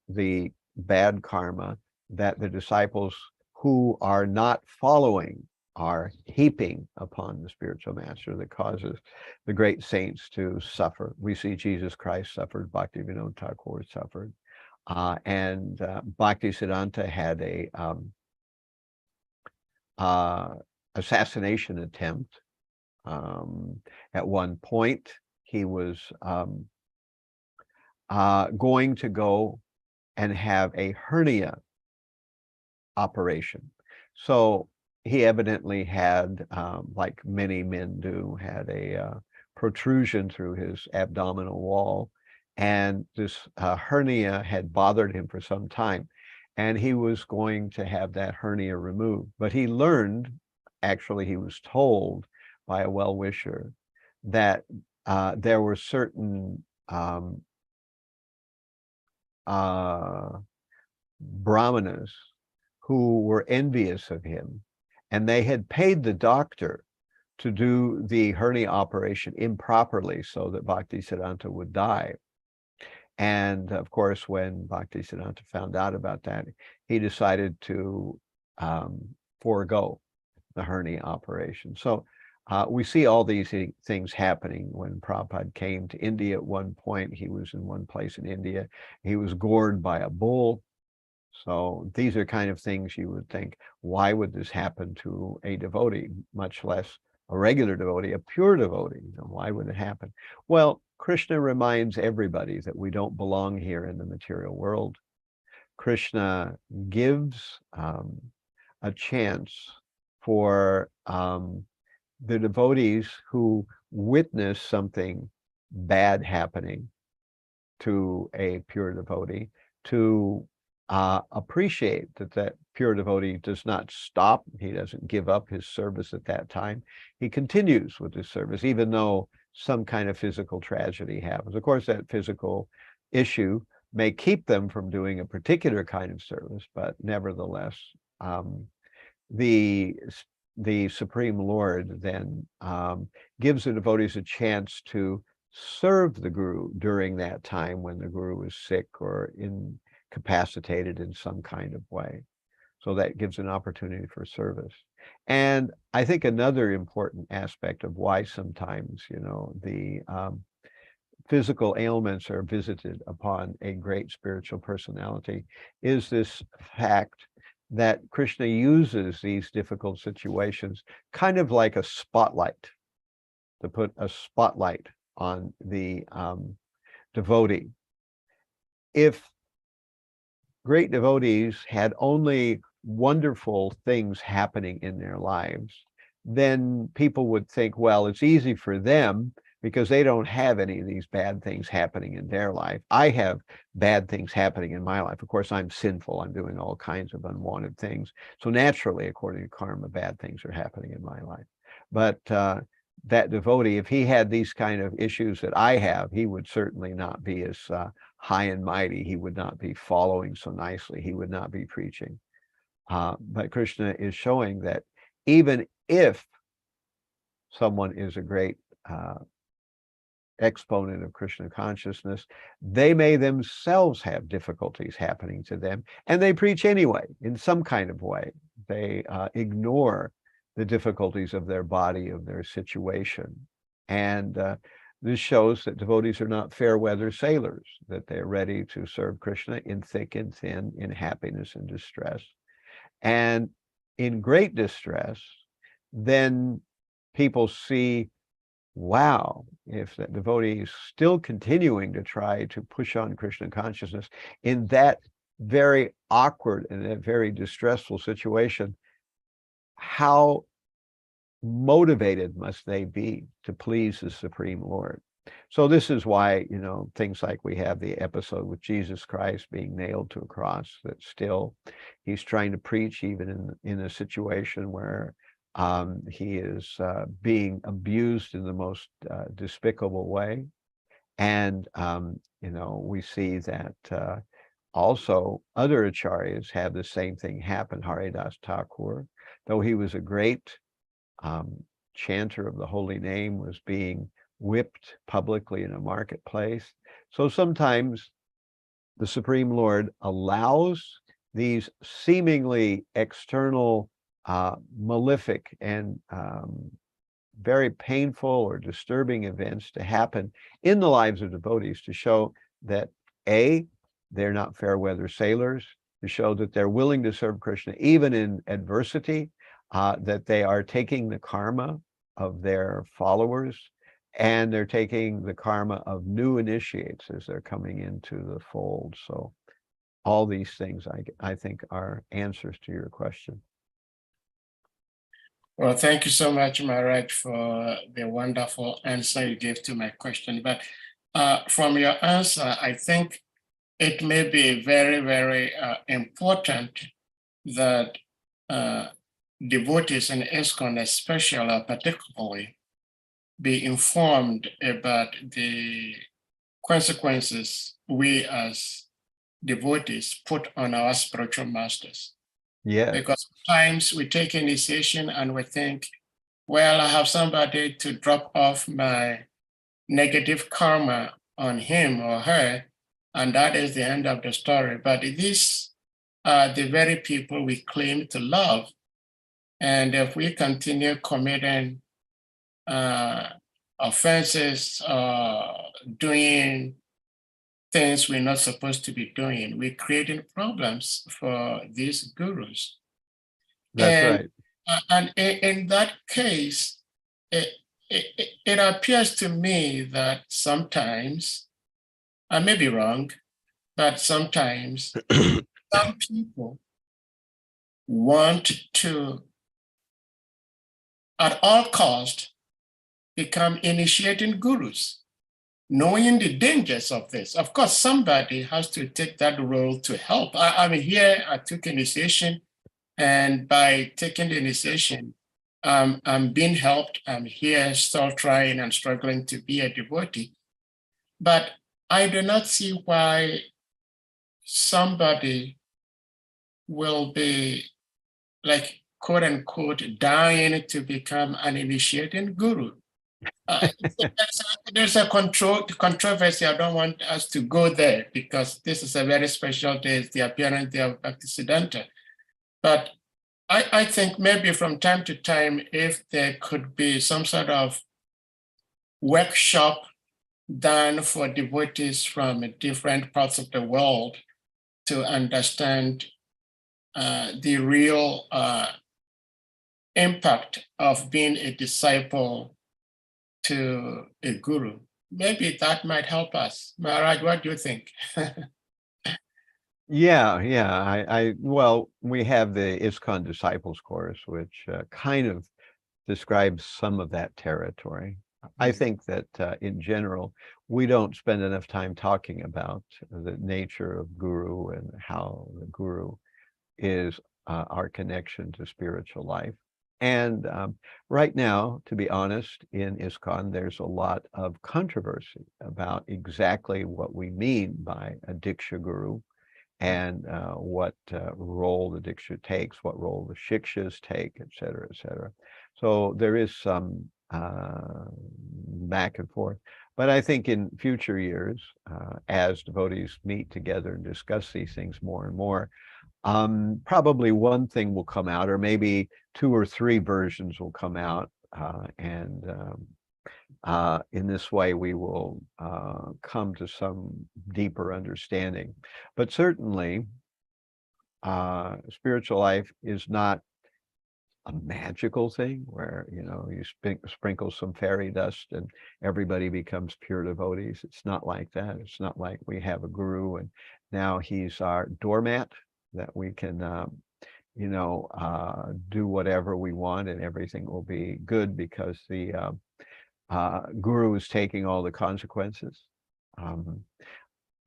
the bad karma that the disciples who are not following are heaping upon the spiritual master that causes the great saints to suffer. We see Jesus Christ suffered, Bhaktivinoda Thakur suffered, and Bhaktisiddhanta had a assassination attempt. At one point, he was going to go and have a hernia operation. So he evidently had, like many men do, had a protrusion through his abdominal wall. And this hernia had bothered him for some time. And he was going to have that hernia removed. But he learned, actually he was told by a well-wisher, that there were certain brahmanas who were envious of him, and they had paid the doctor to do the hernia operation improperly so that Bhaktisiddhanta would die. And of course, when Bhaktisiddhanta found out about that, he decided to forego the hernia operation. So we see all these things happening. When Prabhupada came to India at one point, he was in one place in India, he was gored by a bull. So these are kind of things you would think, why would this happen to a devotee, much less a regular devotee, a pure devotee? Why would it happen? Well, Krishna reminds everybody that we don't belong here in the material world. Krishna gives a chance for the devotees who witness something bad happening to a pure devotee to appreciate that that pure devotee does not stop. He doesn't give up his service at that time. He continues with his service, even though some kind of physical tragedy happens. Of course, that physical issue may keep them from doing a particular kind of service, but nevertheless, the Supreme Lord then gives the devotees a chance to serve the Guru during that time when the Guru is sick or incapacitated in some kind of way. So that gives an opportunity for service. And I think another important aspect of why sometimes, the physical ailments are visited upon a great spiritual personality is this fact that Krishna uses these difficult situations kind of like a spotlight, to put a spotlight on the devotee. If great devotees had only wonderful things happening in their lives, then people would think, well, it's easy for them because they don't have any of these bad things happening in their life. I have bad things happening in my life. Of course, I'm sinful. I'm doing all kinds of unwanted things. So naturally, according to karma, bad things are happening in my life. But that devotee, if he had these kind of issues that I have, he would certainly not be as high and mighty. He would not be following so nicely. He would not be preaching. But Krishna is showing that even if someone is a great exponent of Krishna consciousness, they may themselves have difficulties happening to them, and they preach anyway in some kind of way. They ignore the difficulties of their body, of their situation. And this shows that devotees are not fair weather sailors, that they're ready to serve Krishna in thick and thin, in happiness and distress. And in great distress, then people see wow, if the devotee is still continuing to try to push on Krishna consciousness in that very awkward and a very distressful situation, how motivated must they be to please the Supreme Lord? So this is why, you know, things like we have the episode with Jesus Christ being nailed to a cross, that still he's trying to preach even in a situation where he is being abused in the most despicable way. And, you know, we see that also other acharyas have the same thing happen. Haridas Thakur, though he was a great chanter of the holy name, was being whipped publicly in a marketplace. So sometimes the Supreme Lord allows these seemingly external, malefic and very painful or disturbing events to happen in the lives of devotees to show that A, they're not fair weather sailors, to show that they're willing to serve Krishna even in adversity, that they are taking the karma of their followers, and they're taking the karma of new initiates as they're coming into the fold. So all these things, I think, are answers to your question. Well, thank you so much, Maharaj, for the wonderful answer you gave to my question. But from your answer, I think it may be very, very important that devotees in ISKCON especially, particularly, be informed about the consequences we as devotees put on our spiritual masters. Yeah. Because sometimes we take initiation and we think, well, I have somebody to drop off my negative karma on him or her, and that is the end of the story. But these are the very people we claim to love. And if we continue committing offenses, doing things we're not supposed to be doing, we're creating problems for these gurus. That's right. And in that case, it appears to me that sometimes, I may be wrong, but sometimes some people want to, at all cost, become initiating gurus, knowing the dangers of this. Of course, somebody has to take that role to help. I mean, here I took initiation, and by taking the initiation, I'm being helped. I'm here still trying and struggling to be a devotee. But I do not see why somebody will be, like, quote unquote, dying to become an initiating guru. There's a controversy. I don't want us to go there because this is a very special day. It's the appearance day of Bhaktisiddhanta. But I think maybe from time to time, if there could be some sort of workshop done for devotees from different parts of the world to understand the real impact of being a disciple to a guru, maybe that might help us. Maharaj, what do you think? Yeah. Well, we have the ISKCON Disciples course, which kind of describes some of that territory. I think that in general, we don't spend enough time talking about the nature of guru and how the guru is our connection to spiritual life. And right now, to be honest, in ISKCON, there's a lot of controversy about exactly what we mean by a Diksha guru and what role the Diksha takes, what role the Shikshas take, et cetera, et cetera. So there is some back and forth. But I think in future years, as devotees meet together and discuss these things more and more, probably one thing will come out, or maybe 2 or 3 versions will come out, and in this way we will come to some deeper understanding. But certainly spiritual life is not a magical thing where, you know, you sprinkle some fairy dust and everybody becomes pure devotees. It's not like that. It's not like we have a guru and now he's our doormat that we can, you know, do whatever we want and everything will be good because the guru is taking all the consequences.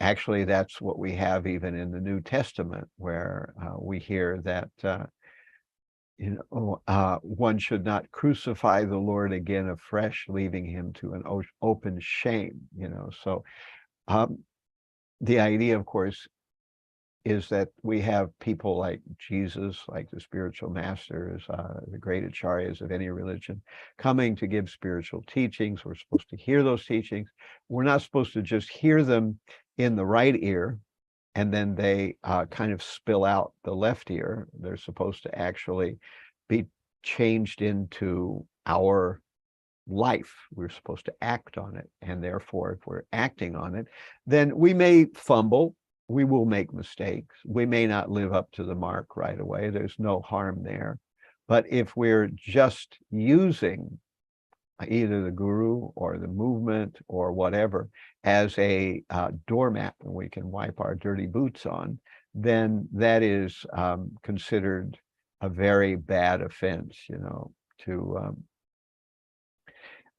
Actually, that's what we have even in the New Testament, where we hear that you know, one should not crucify the Lord again afresh, leaving him to an open shame. You know, so the idea, of course, is that we have people like Jesus, like the spiritual masters, the great acharyas of any religion, coming to give spiritual teachings. We're supposed to hear those teachings. We're not supposed to just hear them in the right ear, and then they kind of spill out the left ear. They're supposed to actually be changed into our life. We're supposed to act on it. And therefore, if we're acting on it, then we may fumble, we will make mistakes. We may not live up to the mark right away. There's no harm there. But if we're just using either the guru or the movement or whatever as a doormat and we can wipe our dirty boots on, then that is considered a very bad offense, you know, to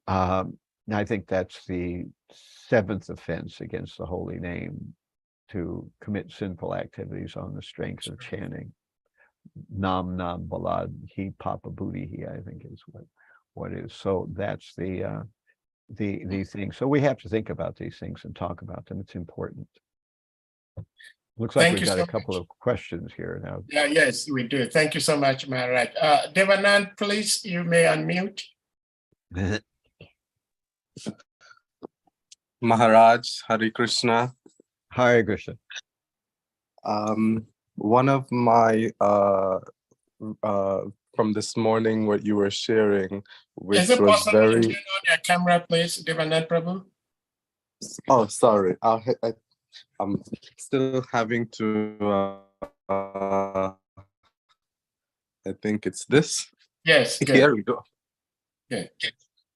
I think that's the 7th offense against the holy name, to commit sinful activities on the strength of chanting Nam Nam Balad He Papa Booty He, I think is what is. So that's the thing. So we have to think about these things and talk about them. It's important. Looks like we've got a couple of questions here now. Yeah, yes, we do. Thank you so much, Maharaj. Devanand, please, you may unmute. Maharaj, Hare Krishna. Hare Krishna. One of my from this morning, what you were sharing, which Is it was possible to very. turn on your camera, please, Devanand Prabhu? Oh, sorry. I'm still having to. I think it's this. Yes. Good. Here we go. Good.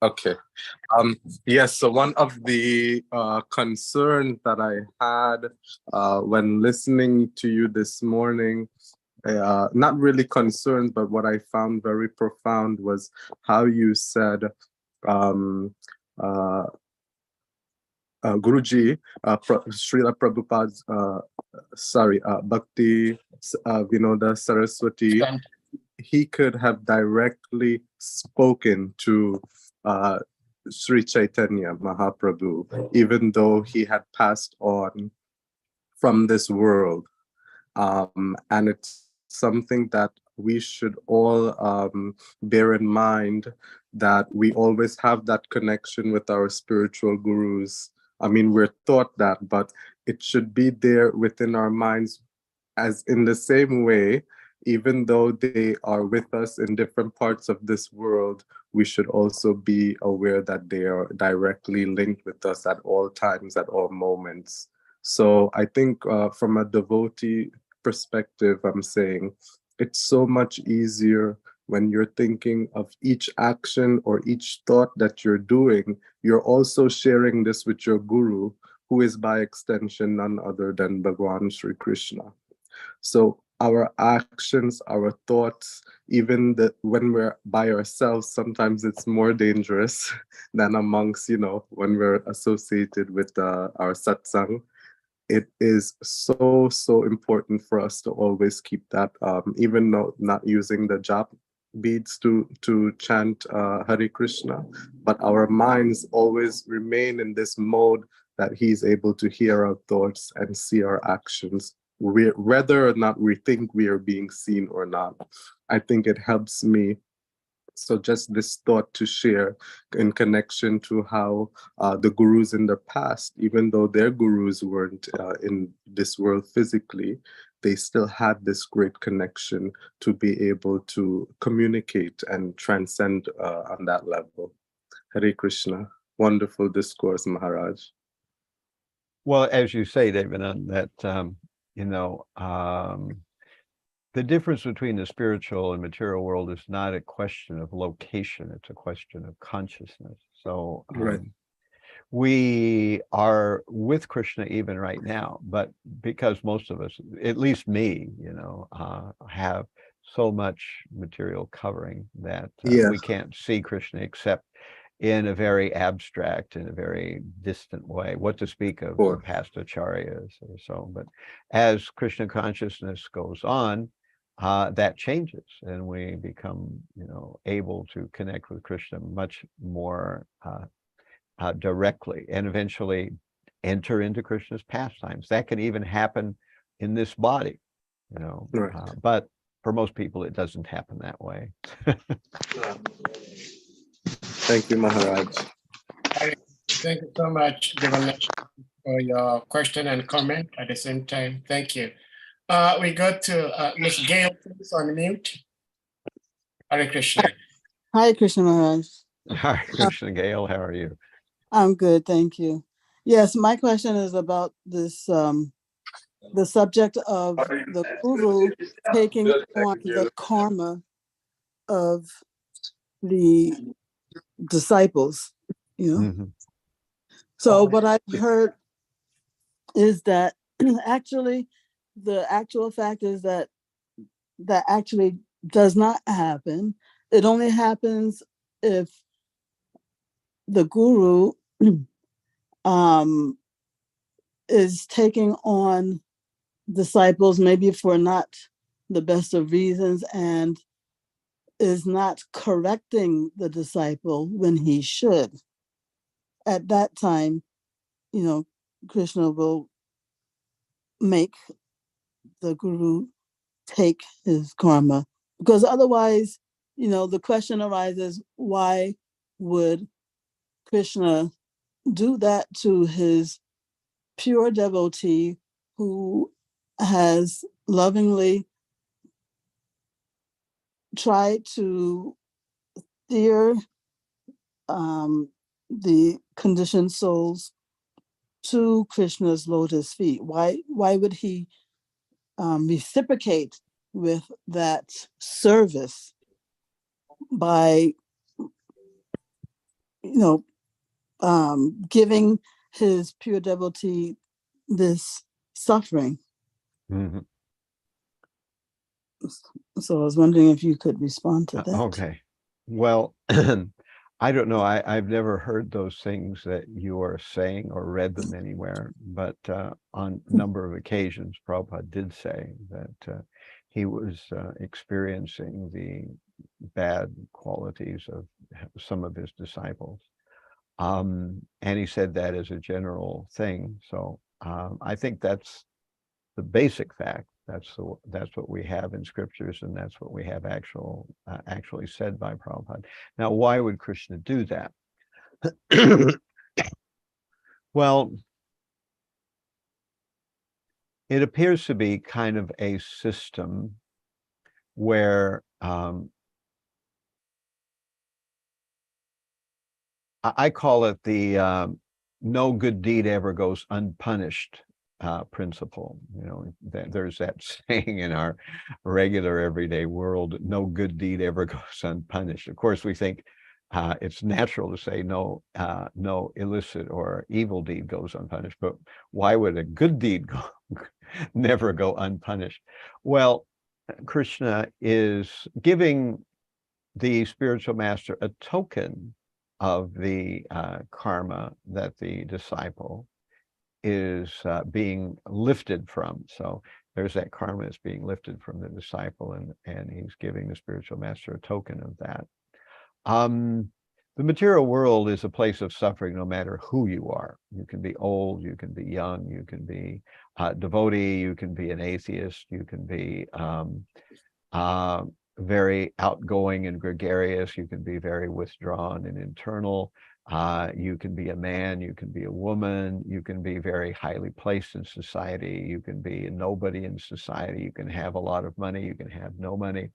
Okay. Yes, so one of the concerns that I had when listening to you this morning, not really concerns, but what I found very profound was how you said, Guruji, Srila Prabhupada's, Bhakti Vinoda Saraswati, he could have directly spoken to Sri Chaitanya Mahaprabhu, even though he had passed on from this world. And it's something that we should all bear in mind, that we always have that connection with our spiritual gurus. I mean, we're taught that, but it should be there within our minds, as in the same way, even though they are with us in different parts of this world, we should also be aware that they are directly linked with us at all times, at all moments. So I think from a devotee perspective, I'm saying it's so much easier when you're thinking of each action or each thought that you're doing, you're also sharing this with your guru, who is by extension none other than Bhagwan Sri Krishna. So our actions, our thoughts, even when we're by ourselves, sometimes it's more dangerous than amongst, when we're associated with our satsang. It is so important for us to always keep that, even though not using the jap beads to chant Hare Krishna, but our minds always remain in this mode that he's able to hear our thoughts and see our actions, whether or not we think we are being seen or not. I think it helps me. So just this thought to share in connection to how the gurus in the past, even though their gurus weren't in this world physically, they still had this great connection to be able to communicate and transcend on that level. Hare Krishna. Wonderful discourse, Maharaj. Well, as you say, David, that, the difference between the spiritual and material world is not a question of location, it's a question of consciousness. So Right. we are with Krishna even right now, but because most of us, at least me, have so much material covering that Yeah. we can't see Krishna except in a very abstract, in a very distant way, what to speak of Sure. past acharyas or so. But as Krishna consciousness goes on, that changes and we become, able to connect with Krishna much more directly and eventually enter into Krishna's pastimes. That can even happen in this body, Right. but for most people, it doesn't happen that way. Thank you, Maharaj. Thank you so much, Devanath, for your question and comment at the same time. Thank you. We go to Ms. Gail, please unmute. Hare Krishna. Hi, Krishna Maharaj. Hi, Krishna Gail, how are you? I'm good, thank you. Yes, my question is about this, the subject of the guru taking on the karma of the disciples, Mhm. So what I've heard is that actually, the actual fact is that actually does not happen. It only happens if the guru is taking on disciples maybe for not the best of reasons and is not correcting the disciple when he should. At that time, Krishna will make the guru take his karma, because otherwise, the question arises, why would Krishna do that to his pure devotee who has lovingly tried to steer the conditioned souls to Krishna's lotus feet? Why would he reciprocate with that service by giving his pure devotee this suffering? Mhm. So I was wondering if you could respond to that. Okay. Well, I don't know. I've never heard those things that you are saying or read them anywhere, but on a number of occasions, Prabhupada did say that he was experiencing the bad qualities of some of his disciples. And he said that as a general thing. So I think that's the basic fact. That's what we have in scriptures, and that's what we have actually said by Prabhupada. Now, why would Krishna do that? Well, it appears to be kind of a system where I call it the no good deed ever goes unpunished principle. There's that saying in our regular everyday world, no good deed ever goes unpunished. Of course, we think it's natural to say no illicit or evil deed goes unpunished, but why would a good deed never go unpunished? Well, Krishna is giving the spiritual master a token of the karma that the disciple is being lifted from. So there's that karma is being lifted from the disciple, and he's giving the spiritual master a token of that. The material world is a place of suffering no matter who you are. You can be old, you can be young, you can be a devotee, you can be an atheist, you can be very outgoing and gregarious, you can be very withdrawn and internal, you can be a man, you can be a woman, you can be very highly placed in society, you can be a nobody in society, you can have a lot of money, you can have no money.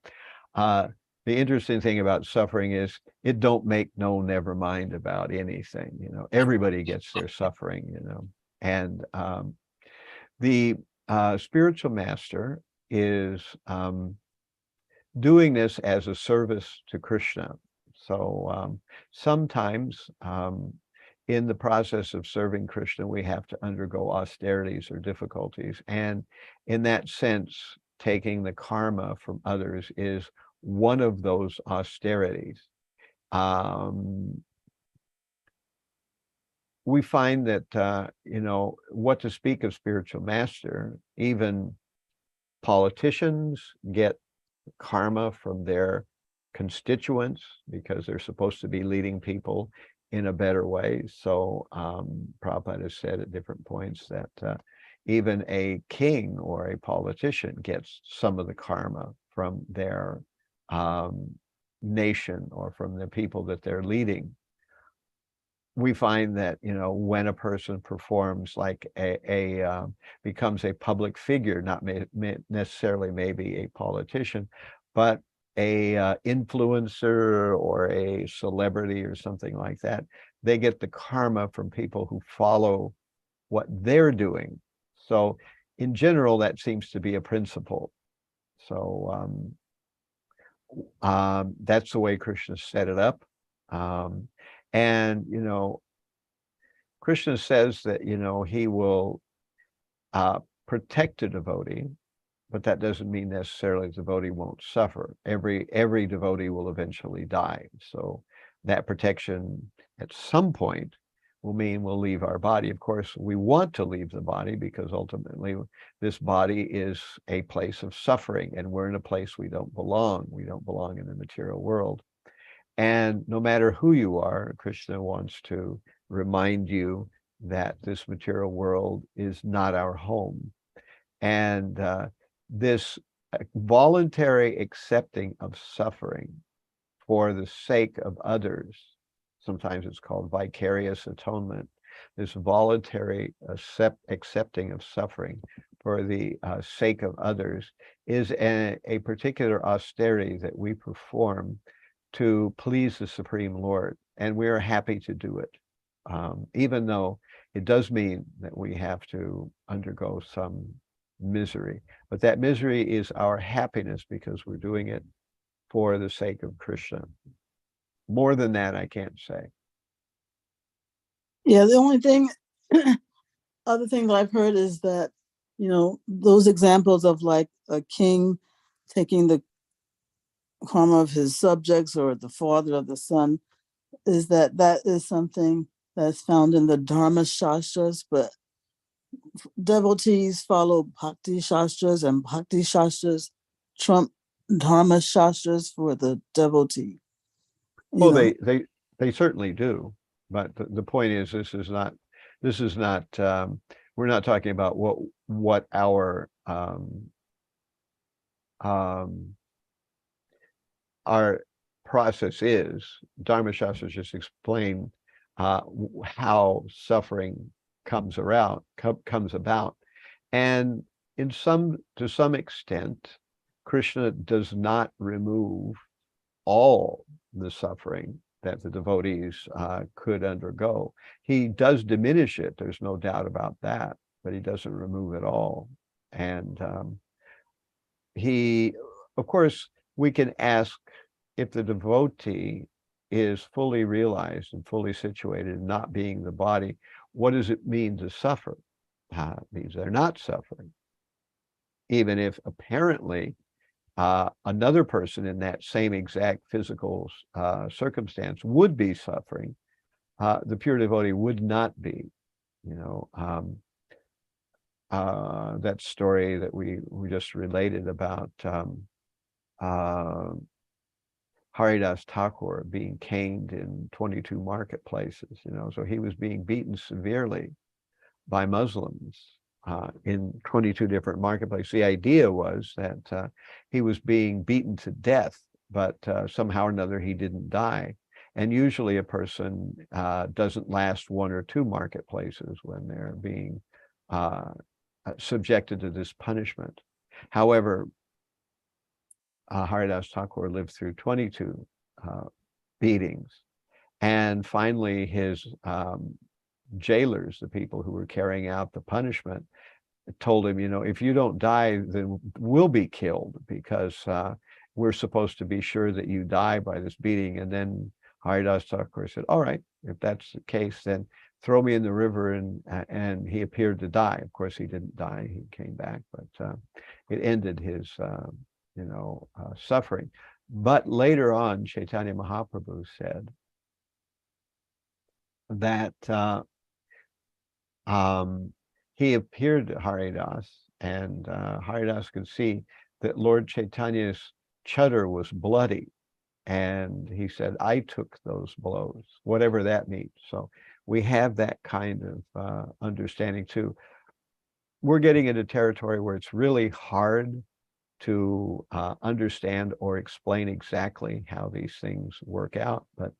The interesting thing about suffering is it don't make no never mind about anything. Everybody gets their suffering, and the spiritual master is doing this as a service to Krishna. So sometimes in the process of serving Krishna, we have to undergo austerities or difficulties. And in that sense, taking the karma from others is one of those austerities. We find that, you know, what to speak of spiritual master, even politicians get karma from their constituents because they're supposed to be leading people in a better way. So Prabhupada has said at different points that even a king or a politician gets some of the karma from their nation or from the people that they're leading. We find that, you know, when a person performs like becomes a public figure, not necessarily maybe a politician, but a influencer or a celebrity or something like that, they get the karma from people who follow what they're doing. So in general, that seems to be a principle. So that's the way Krishna set it up. And, you know, Krishna says that, you know, he will protect a devotee, but that doesn't mean necessarily the devotee won't suffer. Every devotee will eventually die. So that protection at some point will mean we'll leave our body. Of course, we want to leave the body because ultimately this body is a place of suffering and we're in a place we don't belong. We don't belong in the material world. And no matter who you are, Krishna wants to remind you that this material world is not our home. And this voluntary accepting of suffering for the sake of others, sometimes it's called vicarious atonement, this voluntary accepting of suffering for the sake of others is a particular austerity that we perform to please the Supreme Lord, and we are happy to do it, even though it does mean that we have to undergo some misery. But that misery is our happiness because we're doing it for the sake of Krishna. More than that, I can't say. Yeah, the only thing, other thing that I've heard is that, you know, those examples of like a king taking the karma of his subjects or the father of the son, is that is something that's found in the Dharma Shastras, but devotees follow Bhakti Shastras, and Bhakti Shastras trump Dharma Shastras for the devotee. Well, they certainly do, but the point is, this is not we're not talking about what our process is. Dharma Shastras just explain how suffering comes about, and to some extent, Krishna does not remove all the suffering that the devotees could undergo. He does diminish it, there's no doubt about that, but he doesn't remove it all. And of course, we can ask, if the devotee is fully realized and fully situated, not being the body, what does it mean to suffer? It means they're not suffering. Even if apparently another person in that same exact physical circumstance would be suffering, the pure devotee would not be. You know, that story that we just related about Haridas Thakur being caned in 22 marketplaces, you know, so he was being beaten severely by Muslims in 22 different marketplaces. The idea was that he was being beaten to death, but somehow or another he didn't die. And usually a person doesn't last 1 or 2 marketplaces when they're being subjected to this punishment. However, Haridas Thakur lived through 22 beatings, and finally his jailers, the people who were carrying out the punishment, told him, if you don't die, then we'll be killed, because we're supposed to be sure that you die by this beating. And then Haridas Thakur said, all right, if that's the case, then throw me in the river. And he appeared to die. Of course, he didn't die. He came back, but it ended his, suffering. But later on, Chaitanya Mahaprabhu said that he appeared to Haridas, and Haridas could see that Lord Chaitanya's chadar was bloody. And he said, I took those blows, whatever that means. So we have that kind of understanding too. We're getting into territory where it's really hard to understand or explain exactly how these things work out. But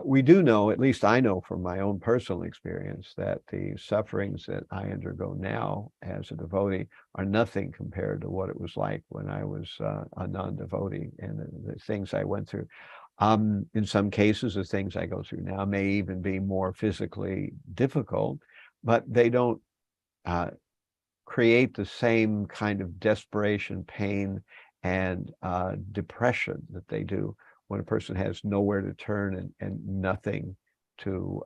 we do know, at least I know from my own personal experience, that the sufferings that I undergo now as a devotee are nothing compared to what it was like when I was a non-devotee, and the things I went through. In some cases, the things I go through now may even be more physically difficult, but they don't create the same kind of desperation, pain, and depression that they do when a person has nowhere to turn and nothing to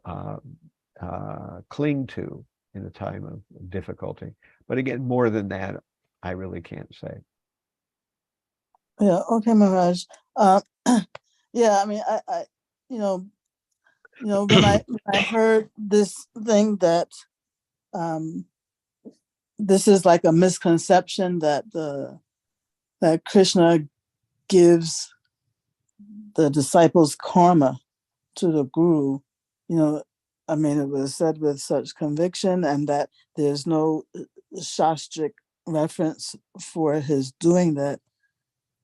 cling to in a time of difficulty. But again, more than that, I really can't say. Yeah. Okay, Maharaj. Yeah. I mean, I when I heard this thing that this is like a misconception that that Krishna gives the disciples karma to the guru, I mean, it was said with such conviction, and that there's no shastric reference for his doing that,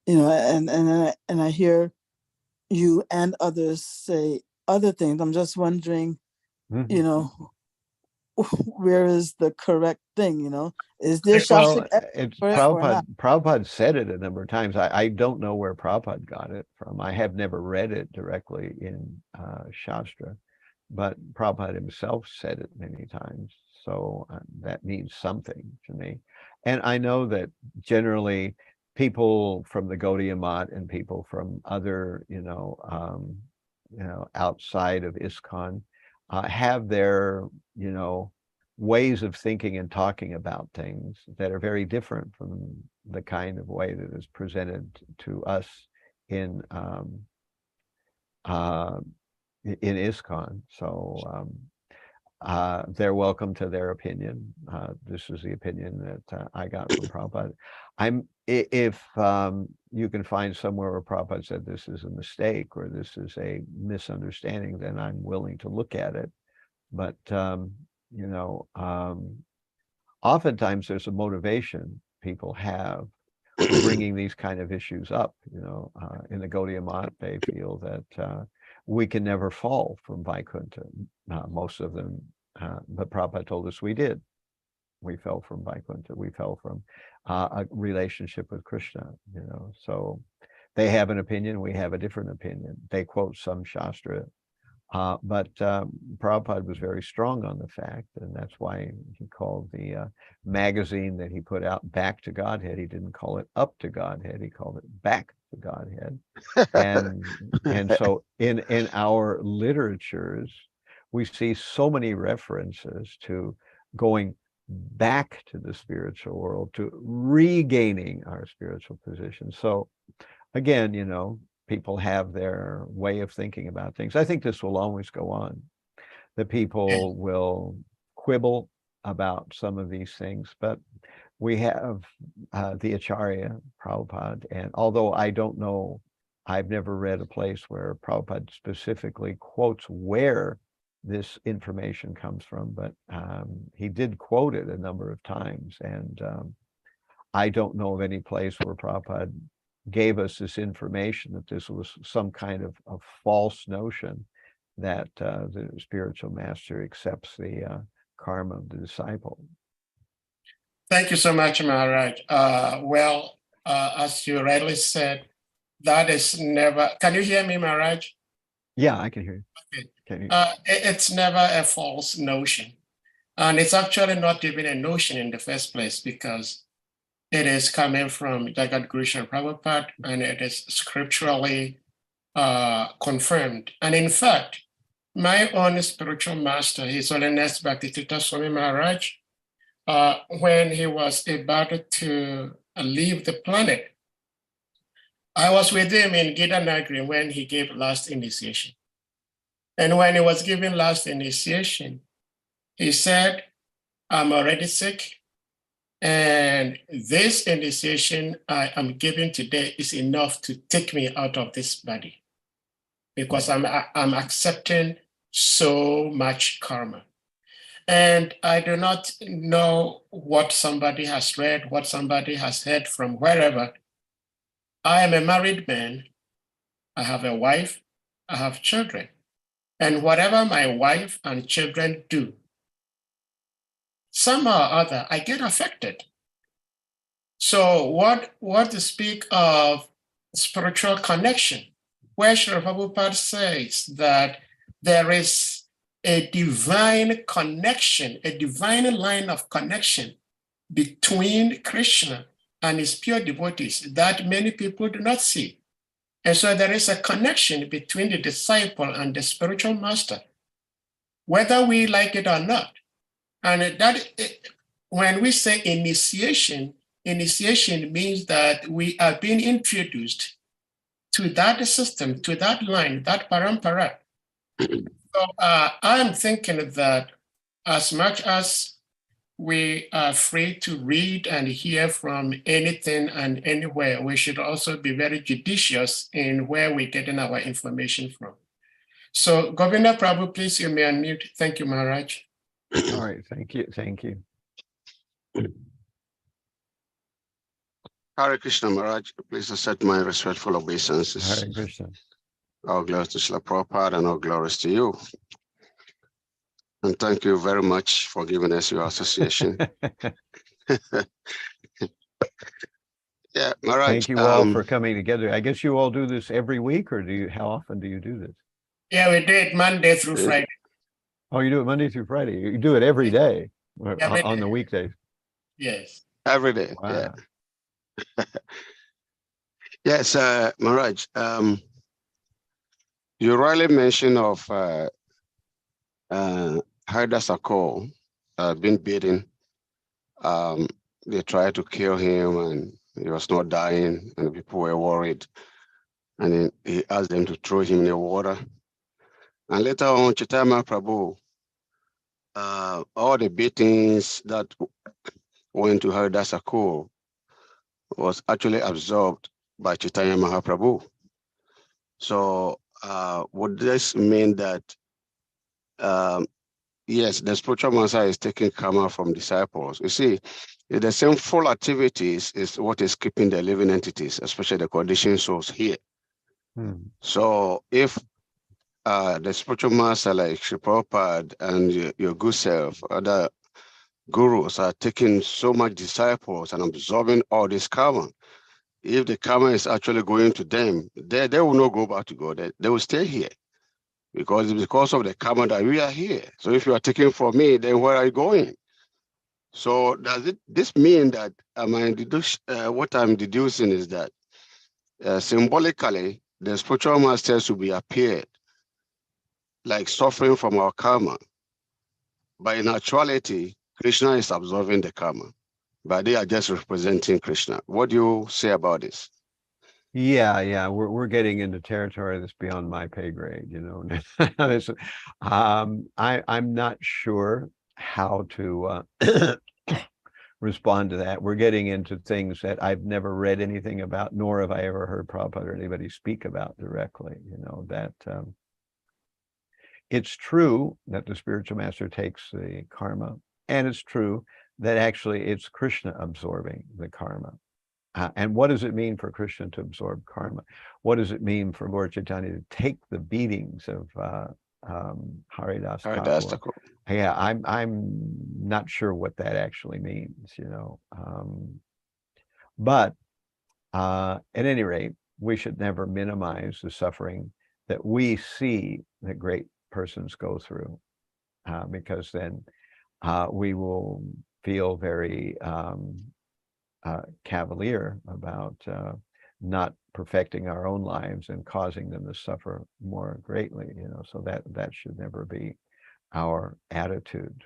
and I hear you and others say other things. I'm just wondering, where is the correct thing? Is there shastric it's for it or not? Prabhupada said it a number of times. I don't know where Prabhupada got it from. I have never read it directly in Shastra, but Prabhupada himself said it many times. So that means something to me. And I know that generally people from the Gaudiya Math and people from other, outside of ISKCON have their, ways of thinking and talking about things that are very different from the kind of way that is presented to us in ISKCON. So they're welcome to their opinion. This is the opinion that I got from Prabhupada. If you can find somewhere where Prabhupada said this is a mistake or this is a misunderstanding, then I'm willing to look at it. But oftentimes there's a motivation people have for bringing these kind of issues up. In the Gaudiya Math, they feel that we can never fall from Vaikuntha. Most of them, but Prabhupada told us we did. We fell from Vaikuntha. We fell from a relationship with Krishna. So they have an opinion. We have a different opinion. They quote some Shastra. But Prabhupada was very strong on the fact, and that's why he called the magazine that he put out Back to Godhead. He didn't call it Up to Godhead. He called it Back to Godhead. And so in our literatures, we see so many references to going back to the spiritual world, to regaining our spiritual position. So again, people have their way of thinking about things. I think this will always go on. The people will quibble about some of these things, but we have the Acharya, Prabhupada, and although I don't know, I've never read a place where Prabhupada specifically quotes where this information comes from, but he did quote it a number of times, and I don't know of any place where Prabhupada gave us this information that this was some kind of a false notion that the spiritual master accepts the karma of the disciple. Thank you so much, Maharaj. As you rightly said, that is never, can you hear me, Maharaj? Yeah, I can hear you. Okay. Can you? It's never a false notion. And it's actually not even a notion in the first place, because it is coming from Jagat Guru Srila Prabhupada, and it is scripturally confirmed. And in fact, my own spiritual master, His Holiness Bhaktivedanta Swami Maharaj, when he was about to leave the planet, I was with him in Gitanagari when he gave last initiation. And when he was giving last initiation, he said, I'm already sick, and this initiation I am giving today is enough to take me out of this body, because I'm accepting so much karma. And I do not know what somebody has read, what somebody has heard from wherever. I am a married man. I have a wife. I have children. And whatever my wife and children do, somehow or other, I get affected. So what to speak of spiritual connection, where Srila Prabhupada says that there is a divine connection, a divine line of connection between Krishna and his pure devotees that many people do not see. And so there is a connection between the disciple and the spiritual master, whether we like it or not. And that, when we say initiation, initiation means that we are being introduced to that system, to that line, that parampara. So I'm thinking that as much as we are free to read and hear from anything and anywhere, we should also be very judicious in where we're getting our information from. So, Govinda Prabhu, please, you may unmute. Thank you, Maharaj. All right, thank you, thank you. Hare Krishna, Maharaj. Please accept my respectful obeisances. Hare Krishna. All glories to Srila Prabhupada and all glories to you. And thank you very much for giving us your association. Yeah, Maharaj. Thank you all for coming together. I guess you all do this every week, or how often do you do this? Yeah, we do it Monday through Friday. Oh, you do it Monday through Friday. You do it every day Every on the day. weekdays. Yes. Every day. Wow. Yeah. Yes, Maharaj. You rightly mentioned of Hardasakor being beaten. They tried to kill him, and he was not dying, and people were worried. And then he asked them to throw him in the water. And later on, Chaitanya Prabhu, all the beatings that went to Hardasakor was actually absorbed by Chaitanya Mahaprabhu. So would this mean that, yes, the spiritual master is taking karma from disciples? You see, the sinful activities is what is keeping the living entities, especially the conditioned souls here. So if the spiritual master like Sri Prabhupada and your good self, other gurus are taking so much disciples and absorbing all this karma, if the karma is actually going to them, they will not go back to God. They will stay here because it's because of the karma that we are here. So if you are taking from me, then where are you going? So does this mean that what I'm deducing is that symbolically, the spiritual masters will be appeared like suffering from our karma. But in actuality, Krishna is absorbing the karma, but they are just representing Krishna. What do you say about this? Yeah, we're getting into territory that's beyond my pay grade, you know. I'm not sure how to respond to that. We're getting into things that I've never read anything about, nor have I ever heard Prabhupada or anybody speak about directly, you know, that it's true that the spiritual master takes the karma, and it's true that actually it's Krishna absorbing the karma. And what does it mean for Krishna to absorb karma? What does it mean for Lord Chaitanya to take the beatings of Haridas Thakur? Yeah, I'm not sure what that actually means, you know. But at any rate, we should never minimize the suffering that we see that great persons go through, because then we will feel very cavalier about not perfecting our own lives and causing them to suffer more greatly, so that should never be our attitude.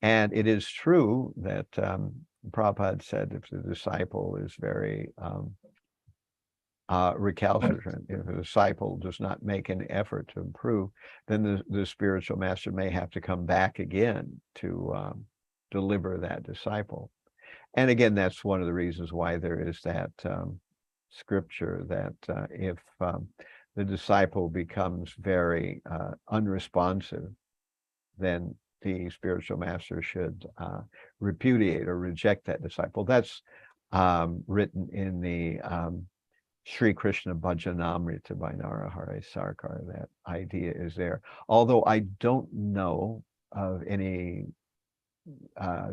And it is true that Prabhupada said if the disciple is very recalcitrant, if a disciple does not make an effort to improve, then the spiritual master may have to come back again to deliver that disciple. And again, that's one of the reasons why there is that scripture that if the disciple becomes very unresponsive, then the spiritual master should repudiate or reject that disciple. That's written in the Sri Krishna Bhajanamrita by Narahari Sarkar. That idea is there. Although I don't know of any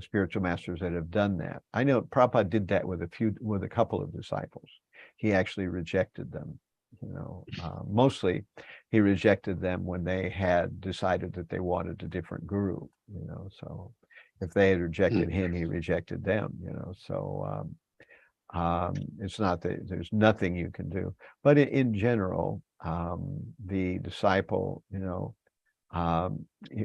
spiritual masters that have done that. I know Prabhupada did that with a couple of disciples. He actually rejected them. Mostly he rejected them when they had decided that they wanted a different guru. So if they had rejected him, he rejected them. So it's not that there's nothing you can do, but in general, the disciple,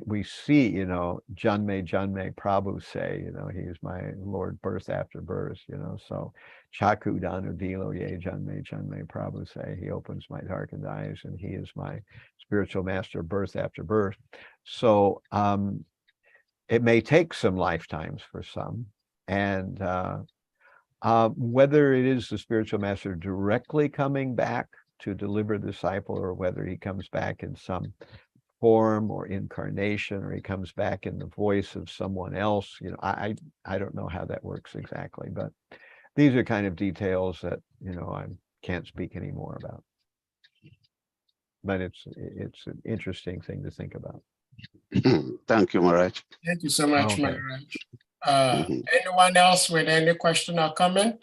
we see, Janme Prabhu say, he is my Lord birth after birth, so Chaku Danu Dilo Ye Janme Prabhu say, he opens my darkened eyes and he is my spiritual master birth after birth. So it may take some lifetimes for some, and whether it is the spiritual master directly coming back to deliver the disciple, or whether he comes back in some form or incarnation, or he comes back in the voice of someone else, I don't know how that works exactly, but these are kind of details that I can't speak anymore about. But it's an interesting thing to think about. Thank you, Maharaj. Thank you so much, Okay. Maharaj. Anyone else with any question or comment?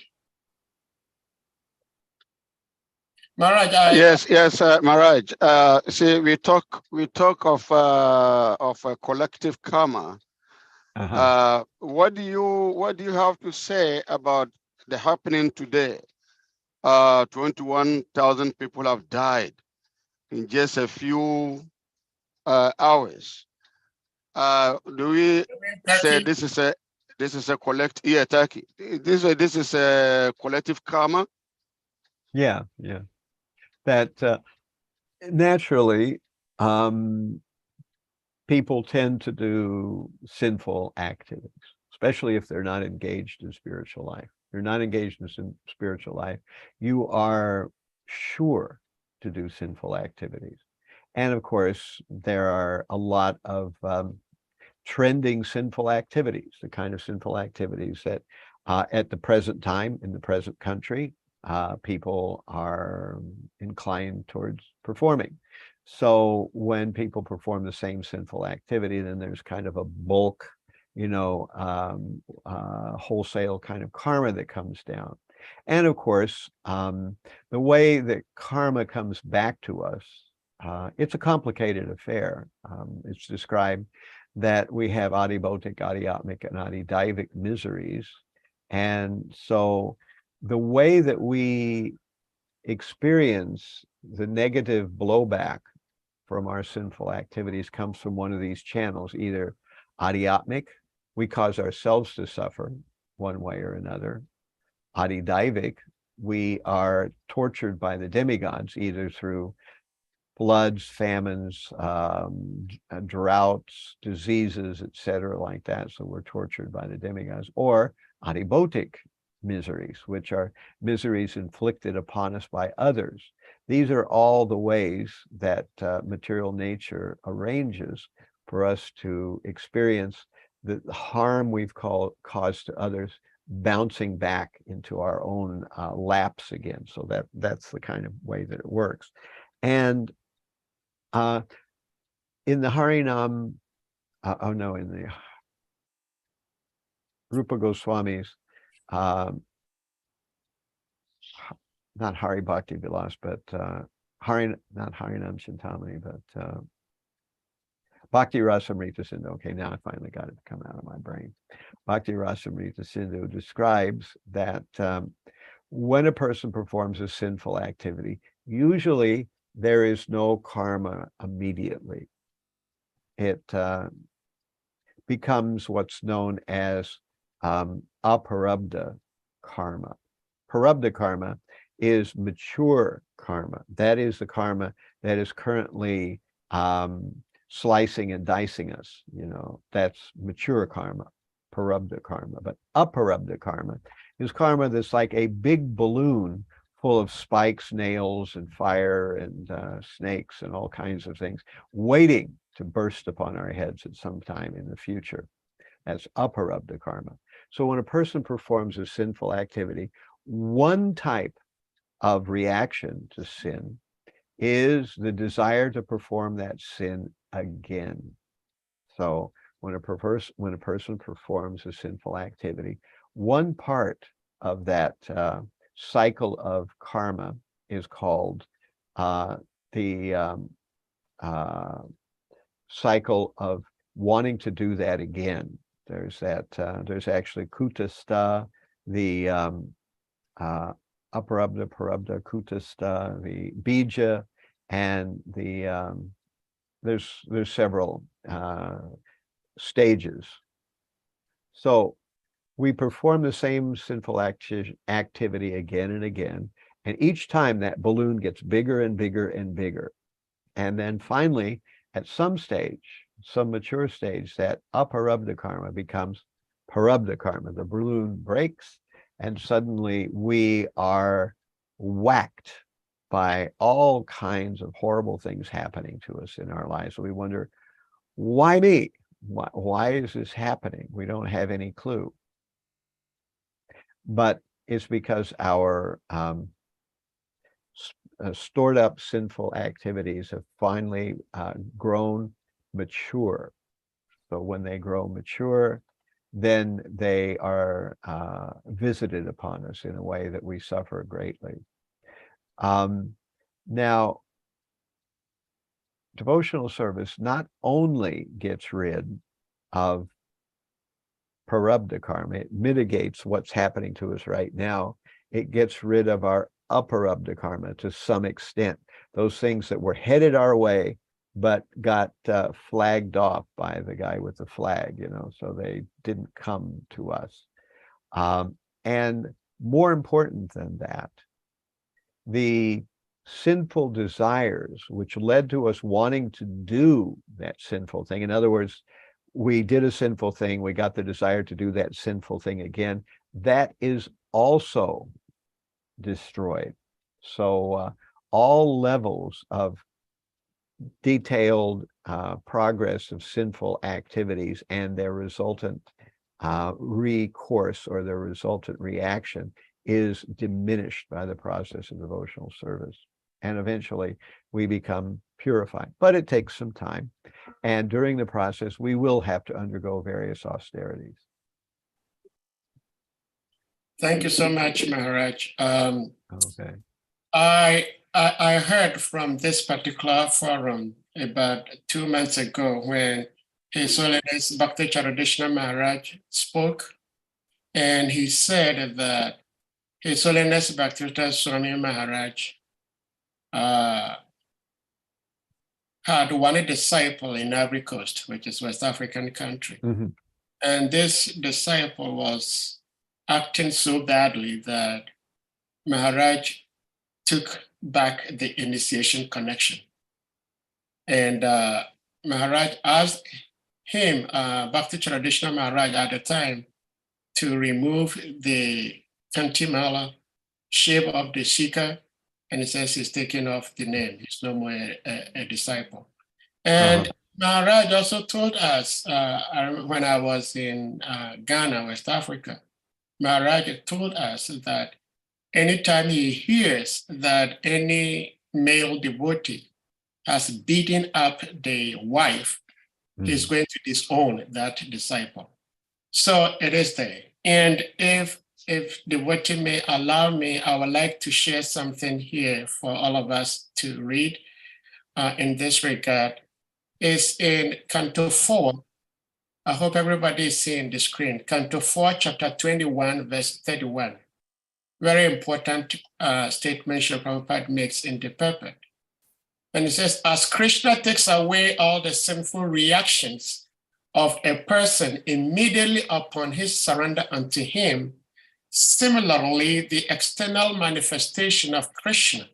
Maharaj, Yes, Maharaj. See, we talk of a collective karma. What do you have to say about the happening today? 21,000 people have died in just a few hours. Do we say this is a collective? Yeah, Turkey. This is a collective karma. Yeah. That naturally, people tend to do sinful activities, especially if they're not engaged in spiritual life. If you're not engaged in spiritual life, you are sure to do sinful activities. And of course, there are a lot of trending sinful activities, the kind of sinful activities that at the present time in the present country, people are inclined towards performing. So when people perform the same sinful activity, then there's kind of a bulk, wholesale kind of karma that comes down. And of course, the way that karma comes back to us, it's a complicated affair. It's described that we have adibhotic, adiatmic, and adidaivic miseries. And so the way that we experience the negative blowback from our sinful activities comes from one of these channels, either adiatmic, we cause ourselves to suffer one way or another. Adidaivic, we are tortured by the demigods, either through floods, famines, droughts, diseases, etc., like that. So we're tortured by the demigods. Or adibhotic miseries, which are miseries inflicted upon us by others. These are all the ways that material nature arranges for us to experience the harm we've caused to others bouncing back into our own laps again. So that's the kind of way that it works. And in the Harinam, in the Rupa Goswami's, not Hari Bhakti Vilas, but not Harinam Chintamani, but Bhakti Rasamrita Sindhu. Okay, now I finally got it to come out of my brain. Bhakti Rasamrita Sindhu describes that when a person performs a sinful activity, usually there is no karma immediately. It becomes what's known as aparabdha karma. Parabdha karma is mature karma. That is the karma that is currently slicing and dicing us. You know, that's mature karma, parabdha karma. But aparabdha karma is karma that's like a big balloon full of spikes, nails, and fire, and snakes, and all kinds of things, waiting to burst upon our heads at some time in the future. That's aparabdha karma. So when a person performs a sinful activity, one type of reaction to sin is the desire to perform that sin again. So when a person performs a sinful activity, one part of that cycle of karma is called the cycle of wanting to do that again. There's that. There's actually kutastha, the aparabdha, parabdha, kutastha, the bija, and the there's several stages. So we perform the same sinful activity again and again, and each time that balloon gets bigger and bigger and bigger, and then finally, at some stage, some mature stage, that aparabdha karma becomes parabdha karma. The balloon breaks, and suddenly we are whacked by all kinds of horrible things happening to us in our lives. So we wonder, why me? Why is this happening? We don't have any clue. But it's because our stored up sinful activities have finally grown mature. So when they grow mature, then they are visited upon us in a way that we suffer greatly. Now, devotional service not only gets rid of parabdha karma, it mitigates what's happening to us right now. It gets rid of our aparabdha karma to some extent. Those things that were headed our way, but got flagged off by the guy with the flag, you know, so they didn't come to us. And more important than that, the sinful desires which led to us wanting to do that sinful thing. In other words, we did a sinful thing, we got the desire to do that sinful thing again, that is also destroyed. So all levels of detailed progress of sinful activities and their resultant recourse or their resultant reaction is diminished by the process of devotional service. And eventually we become purified, but it takes some time. And during the process, we will have to undergo various austerities. Thank you so much, Maharaj. Okay. I heard from this particular forum about 2 months ago when His Holiness Bhakti Charadeshna Maharaj spoke, and he said that His Holiness Bhaktivedanta Swami Maharaj had one disciple in Ivory Coast, which is West African country. Mm-hmm. And this disciple was acting so badly that Maharaj took back the initiation connection. And Maharaj asked him, Bhakti Charadeshna Maharaj at the time, to remove the Kantimala shape of the Shika, and he says he's taking off the name. He's no more a disciple. And Maharaj also told us, when I was in Ghana, West Africa, Maharaj told us that anytime he hears that any male devotee has beaten up the wife, he's going to disown that disciple. So it is there. And if devotee may allow me, I would like to share something here for all of us to read in this regard. is in Canto 4. I hope everybody is seeing the screen. Canto 4, chapter 21, verse 31. Very important statement Srila Prabhupada makes in the purport. And it says, as Krishna takes away all the sinful reactions of a person immediately upon his surrender unto him, similarly, the external manifestation of Krishna,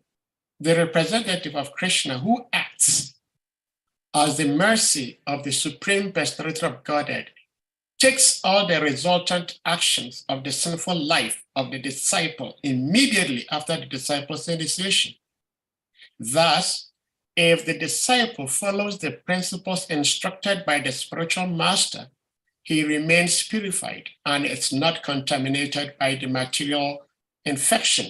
the representative of Krishna who acts as the mercy of the Supreme Personality of Godhead, takes all the resultant actions of the sinful life of the disciple immediately after the disciple's initiation. Thus, if the disciple follows the principles instructed by the spiritual master, he remains purified and is not contaminated by the material infection.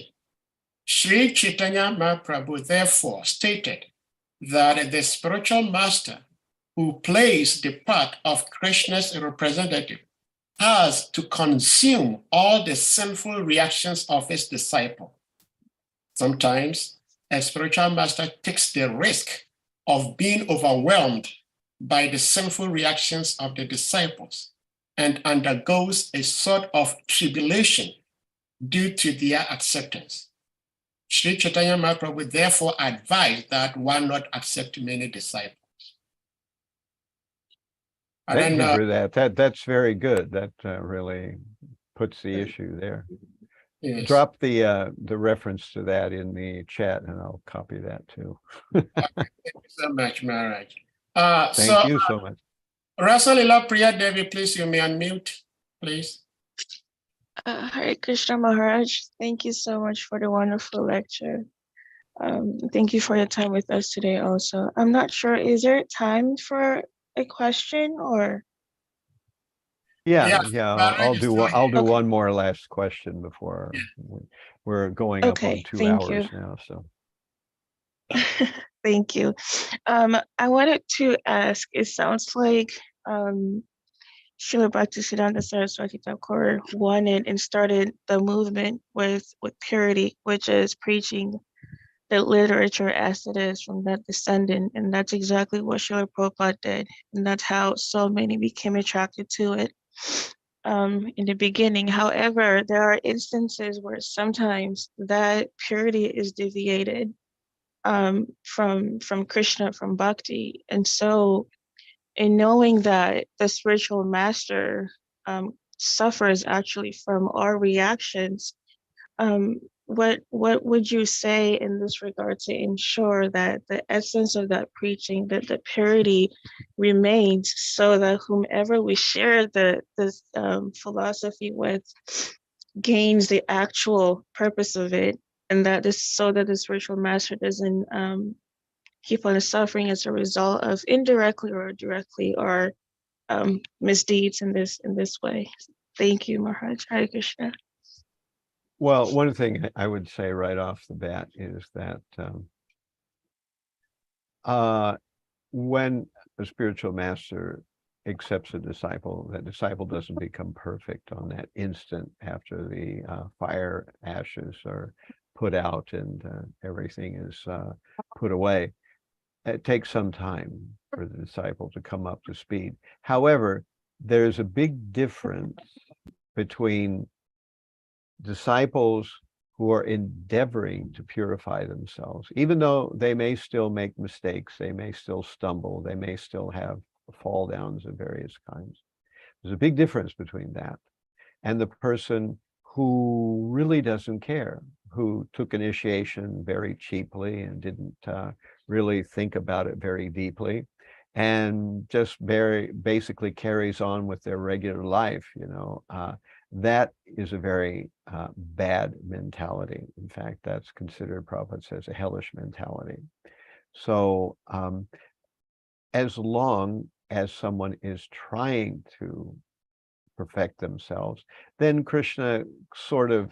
Sri Chaitanya Mahaprabhu therefore stated that the spiritual master who plays the part of Krishna's representative has to consume all the sinful reactions of his disciple. Sometimes a spiritual master takes the risk of being overwhelmed by the sinful reactions of the disciples and undergoes a sort of tribulation due to their acceptance. Sri Chaitanya Mahaprabhu therefore advised that one not accept many disciples. Thank you for that. That's very good. That really puts the issue there. Yes. Drop the reference to that in the chat, and I'll copy that too. Thank you so much, Maharaj. Thank you so much. Rasalila Priya Devi, please, you may unmute, please. Hare Krishna Maharaj, thank you so much for the wonderful lecture. Thank you for your time with us today also. I'm not sure, is there time for a question or? Yeah, I'll do one more last question before we're going up on 2 hours now. So thank you. I wanted to ask, it sounds like Srila Bhaktisiddhanta Saraswati Thakur wanted and started the movement with purity, which is preaching the literature as it is from that descendant. And that's exactly what Srila Prabhupada did. And that's how so many became attracted to it in the beginning. However, there are instances where sometimes that purity is deviated from Krishna, from Bhakti. And so in knowing that the spiritual master suffers actually from our reactions, what would you say in this regard to ensure that the essence of that preaching, that the purity remains, so that whomever we share this philosophy with gains the actual purpose of it, and that is so that the spiritual master doesn't keep on suffering as a result of indirectly or directly or misdeeds in this way. Thank you, Maharaj. Hare Krishna. well, one thing I would say right off the bat is that when a spiritual master accepts a disciple, that disciple doesn't become perfect on that instant after the fire ashes are put out and everything is put away. It takes some time for the disciple to come up to speed. However, there's a big difference between disciples who are endeavoring to purify themselves, even though they may still make mistakes, they may still stumble, they may still have fall downs of various kinds. There's a big difference between that and the person who really doesn't care, who took initiation very cheaply and didn't really think about it very deeply, and just very basically carries on with their regular life. That is a very bad mentality. In fact, that's considered, Prabhupada says, a hellish mentality. So as long as someone is trying to perfect themselves, then Krishna sort of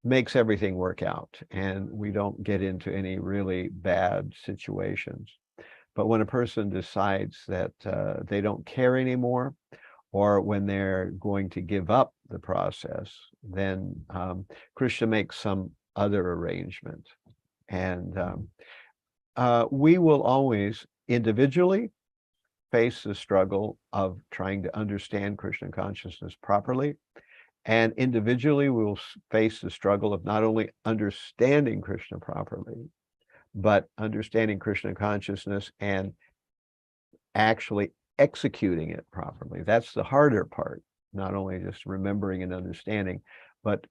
makes everything work out and we don't get into any really bad situations. But when a person decides that they don't care anymore, or when they're going to give up the process, then Krishna makes some other arrangement. And we will always individually face the struggle of trying to understand Krishna consciousness properly. And individually, we will face the struggle of not only understanding Krishna properly, but understanding Krishna consciousness and actually executing it properly. That's the harder part, not only just remembering and understanding, but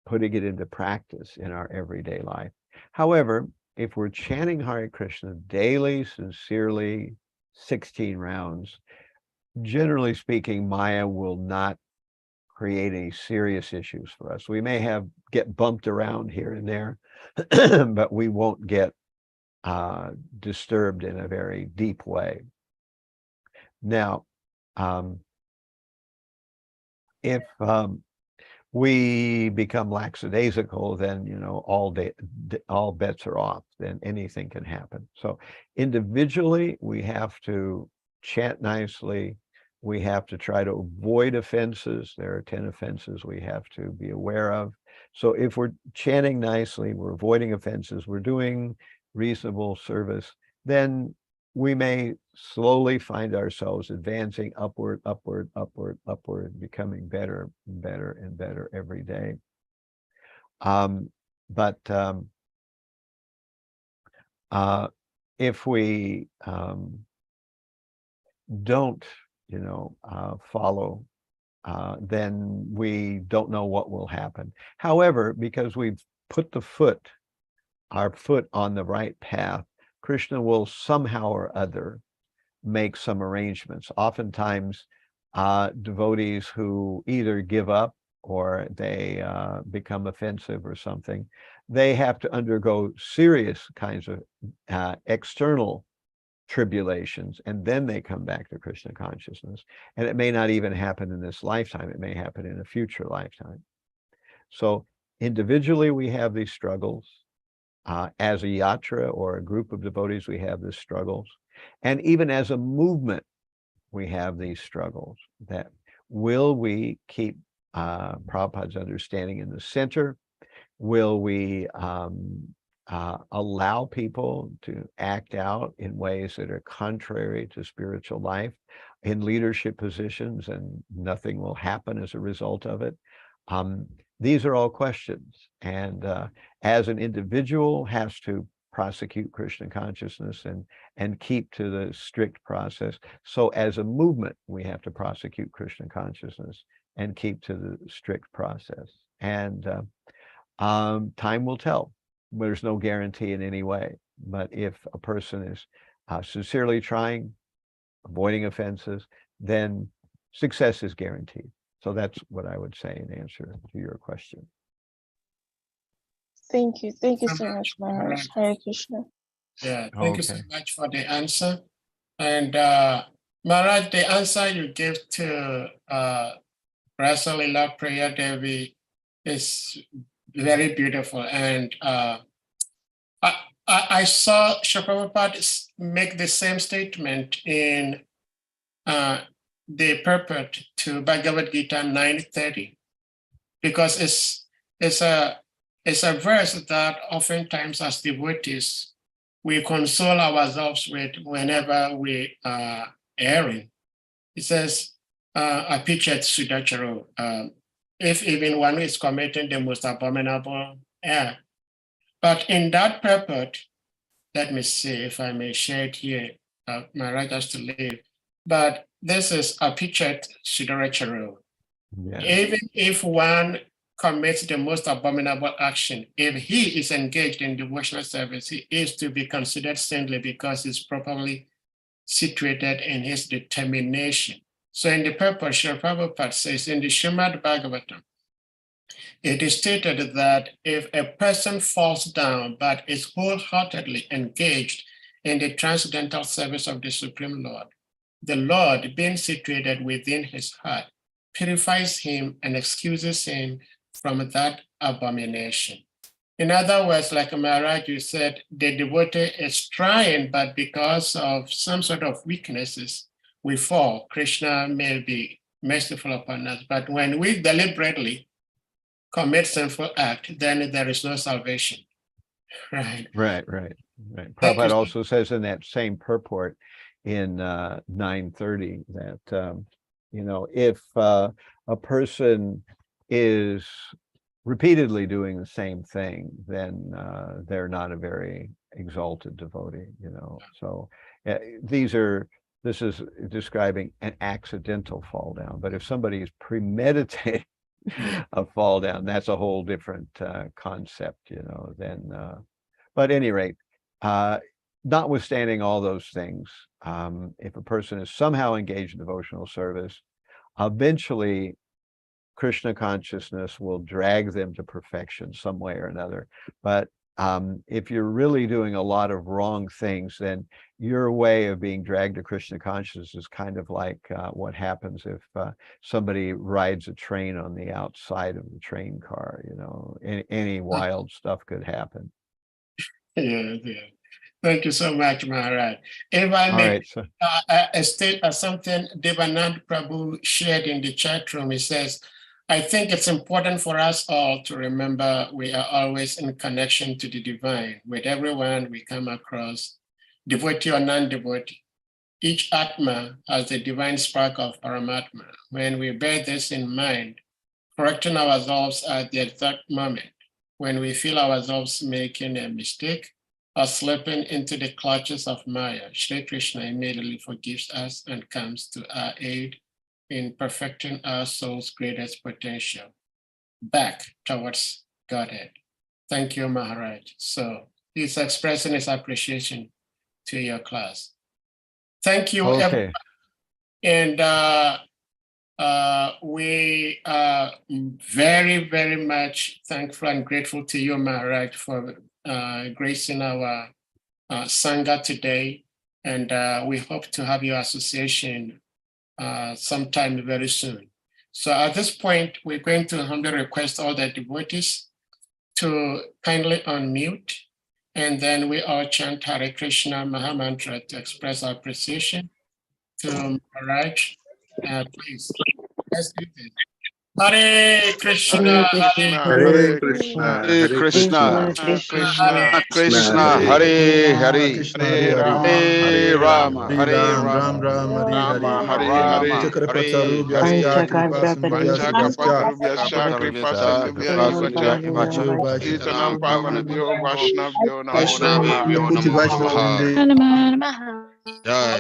putting it into practice in our everyday life. However, if we're chanting Hare Krishna daily, sincerely, 16 rounds, generally speaking, Maya will not create any serious issues for us. We may get bumped around here and there, but we won't get disturbed in a very deep way. Now, if we become lackadaisical, then all bets are off. Then anything can happen. So individually, we have to chant nicely. We have to try to avoid offenses. There are 10 offenses we have to be aware of. So if we're chanting nicely, we're avoiding offenses, we're doing reasonable service, then we may slowly find ourselves advancing upward, upward, upward, upward, becoming better and better and better every day. If we don't, follow, then we don't know what will happen. However, because we've put our foot on the right path, Krishna will somehow or other make some arrangements. Oftentimes, devotees who either give up or they become offensive or something, they have to undergo serious kinds of external tribulations, and then they come back to Krishna consciousness. And it may not even happen in this lifetime. It may happen in a future lifetime. So individually, we have these struggles. As a yatra or a group of devotees, we have these struggles. And even as a movement, we have these struggles. That will we keep Prabhupada's understanding in the center? Will we allow people to act out in ways that are contrary to spiritual life in leadership positions, and nothing will happen as a result of it? These are all questions. And as an individual has to prosecute Krishna consciousness and keep to the strict process, so as a movement, we have to prosecute Krishna consciousness and keep to the strict process. And time will tell. There's no guarantee in any way. But if a person is sincerely trying, avoiding offenses, then success is guaranteed. So that's what I would say in answer to your question. Thank you. Thank you so much, Maharaj. Hare Krishna. Yeah, thank you so Okay. much for the answer. And Maharaj, the answer you gave to Rasalila Prayer Devi is very beautiful. And I saw Srila Prabhupada make the same statement in the purport to Bhagavad Gita 9:30, because it's a verse that oftentimes as devotees we console ourselves with whenever we are erring. It says, "Apichet sudacharo," if even one is committing the most abominable error. But in that purport, let me see if I may share it here. My right has to leave. But this is Apichet sudacharo. Yeah. Even if one commits the most abominable action, if he is engaged in devotional service, he is to be considered saintly because he's properly situated in his determination. So in the purport, Srila Prabhupada says in the SRIMAD Bhagavatam, it is stated that if a person falls down but is wholeheartedly engaged in the transcendental service of the Supreme Lord, the Lord, being situated within his heart, purifies him and excuses him from that abomination. In other words, like Maharaj, you said, the devotee is trying, but because of some sort of weaknesses, we fall. Krishna may be merciful upon us, but when we deliberately commit sinful act, then there is no salvation. Right. Right. Prabhupada also says in that same purport, in 930 that, you know, if a person is repeatedly doing the same thing, then they're not a very exalted devotee, you know. So this is describing an accidental fall down. But if somebody is premeditating a fall down, that's a whole different concept, you know. Then, but at any rate, notwithstanding all those things, if a person is somehow engaged in devotional service, eventually Krishna consciousness will drag them to perfection some way or another. But if you're really doing a lot of wrong things, then your way of being dragged to Krishna consciousness is kind of like what happens if somebody rides a train on the outside of the train car, you know. Any wild stuff could happen. Yeah, yeah. Thank you so much, Maharaj. If I All may right, so state something Devanand Prabhu shared in the chat room, he says, I think it's important for us all to remember we are always in connection to the divine. With everyone we come across, devotee or non-devotee, each Atma has the divine spark of Paramatma. When we bear this in mind, correcting ourselves at the exact moment when we feel ourselves making a mistake or slipping into the clutches of Maya, Shri Krishna immediately forgives us and comes to our aid in perfecting our soul's greatest potential back towards Godhead. Thank you, Maharaj. So he's expressing his appreciation to your class. Thank you, everyone. And we are very, very much thankful and grateful to you, Maharaj, for gracing our Sangha today. And we hope to have your association sometime very soon. So at this point, we're going to humbly request all the devotees to kindly unmute, and then we all chant Hare Krishna Maha Mantra to express our appreciation to Maharaj. Please, let's do this. Hare Krishna, Hare Krishna, Hare Krishna, Hare Krishna, Hare Hare, Hare Rama, Hare Rama, Rama Hare Hare, Hare Hare. Kirtanam Pavanabhyo Vaishnavyo Namo Namaha. Jai.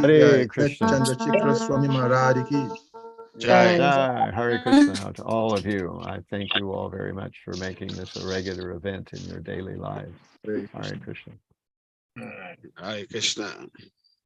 Hare Krishna. Chandrasekhar Swami Maharaj ki Jai. Hare Krishna to all of you. I thank you all very much for making this a regular event in your daily lives. Hare Krishna. Hare Krishna.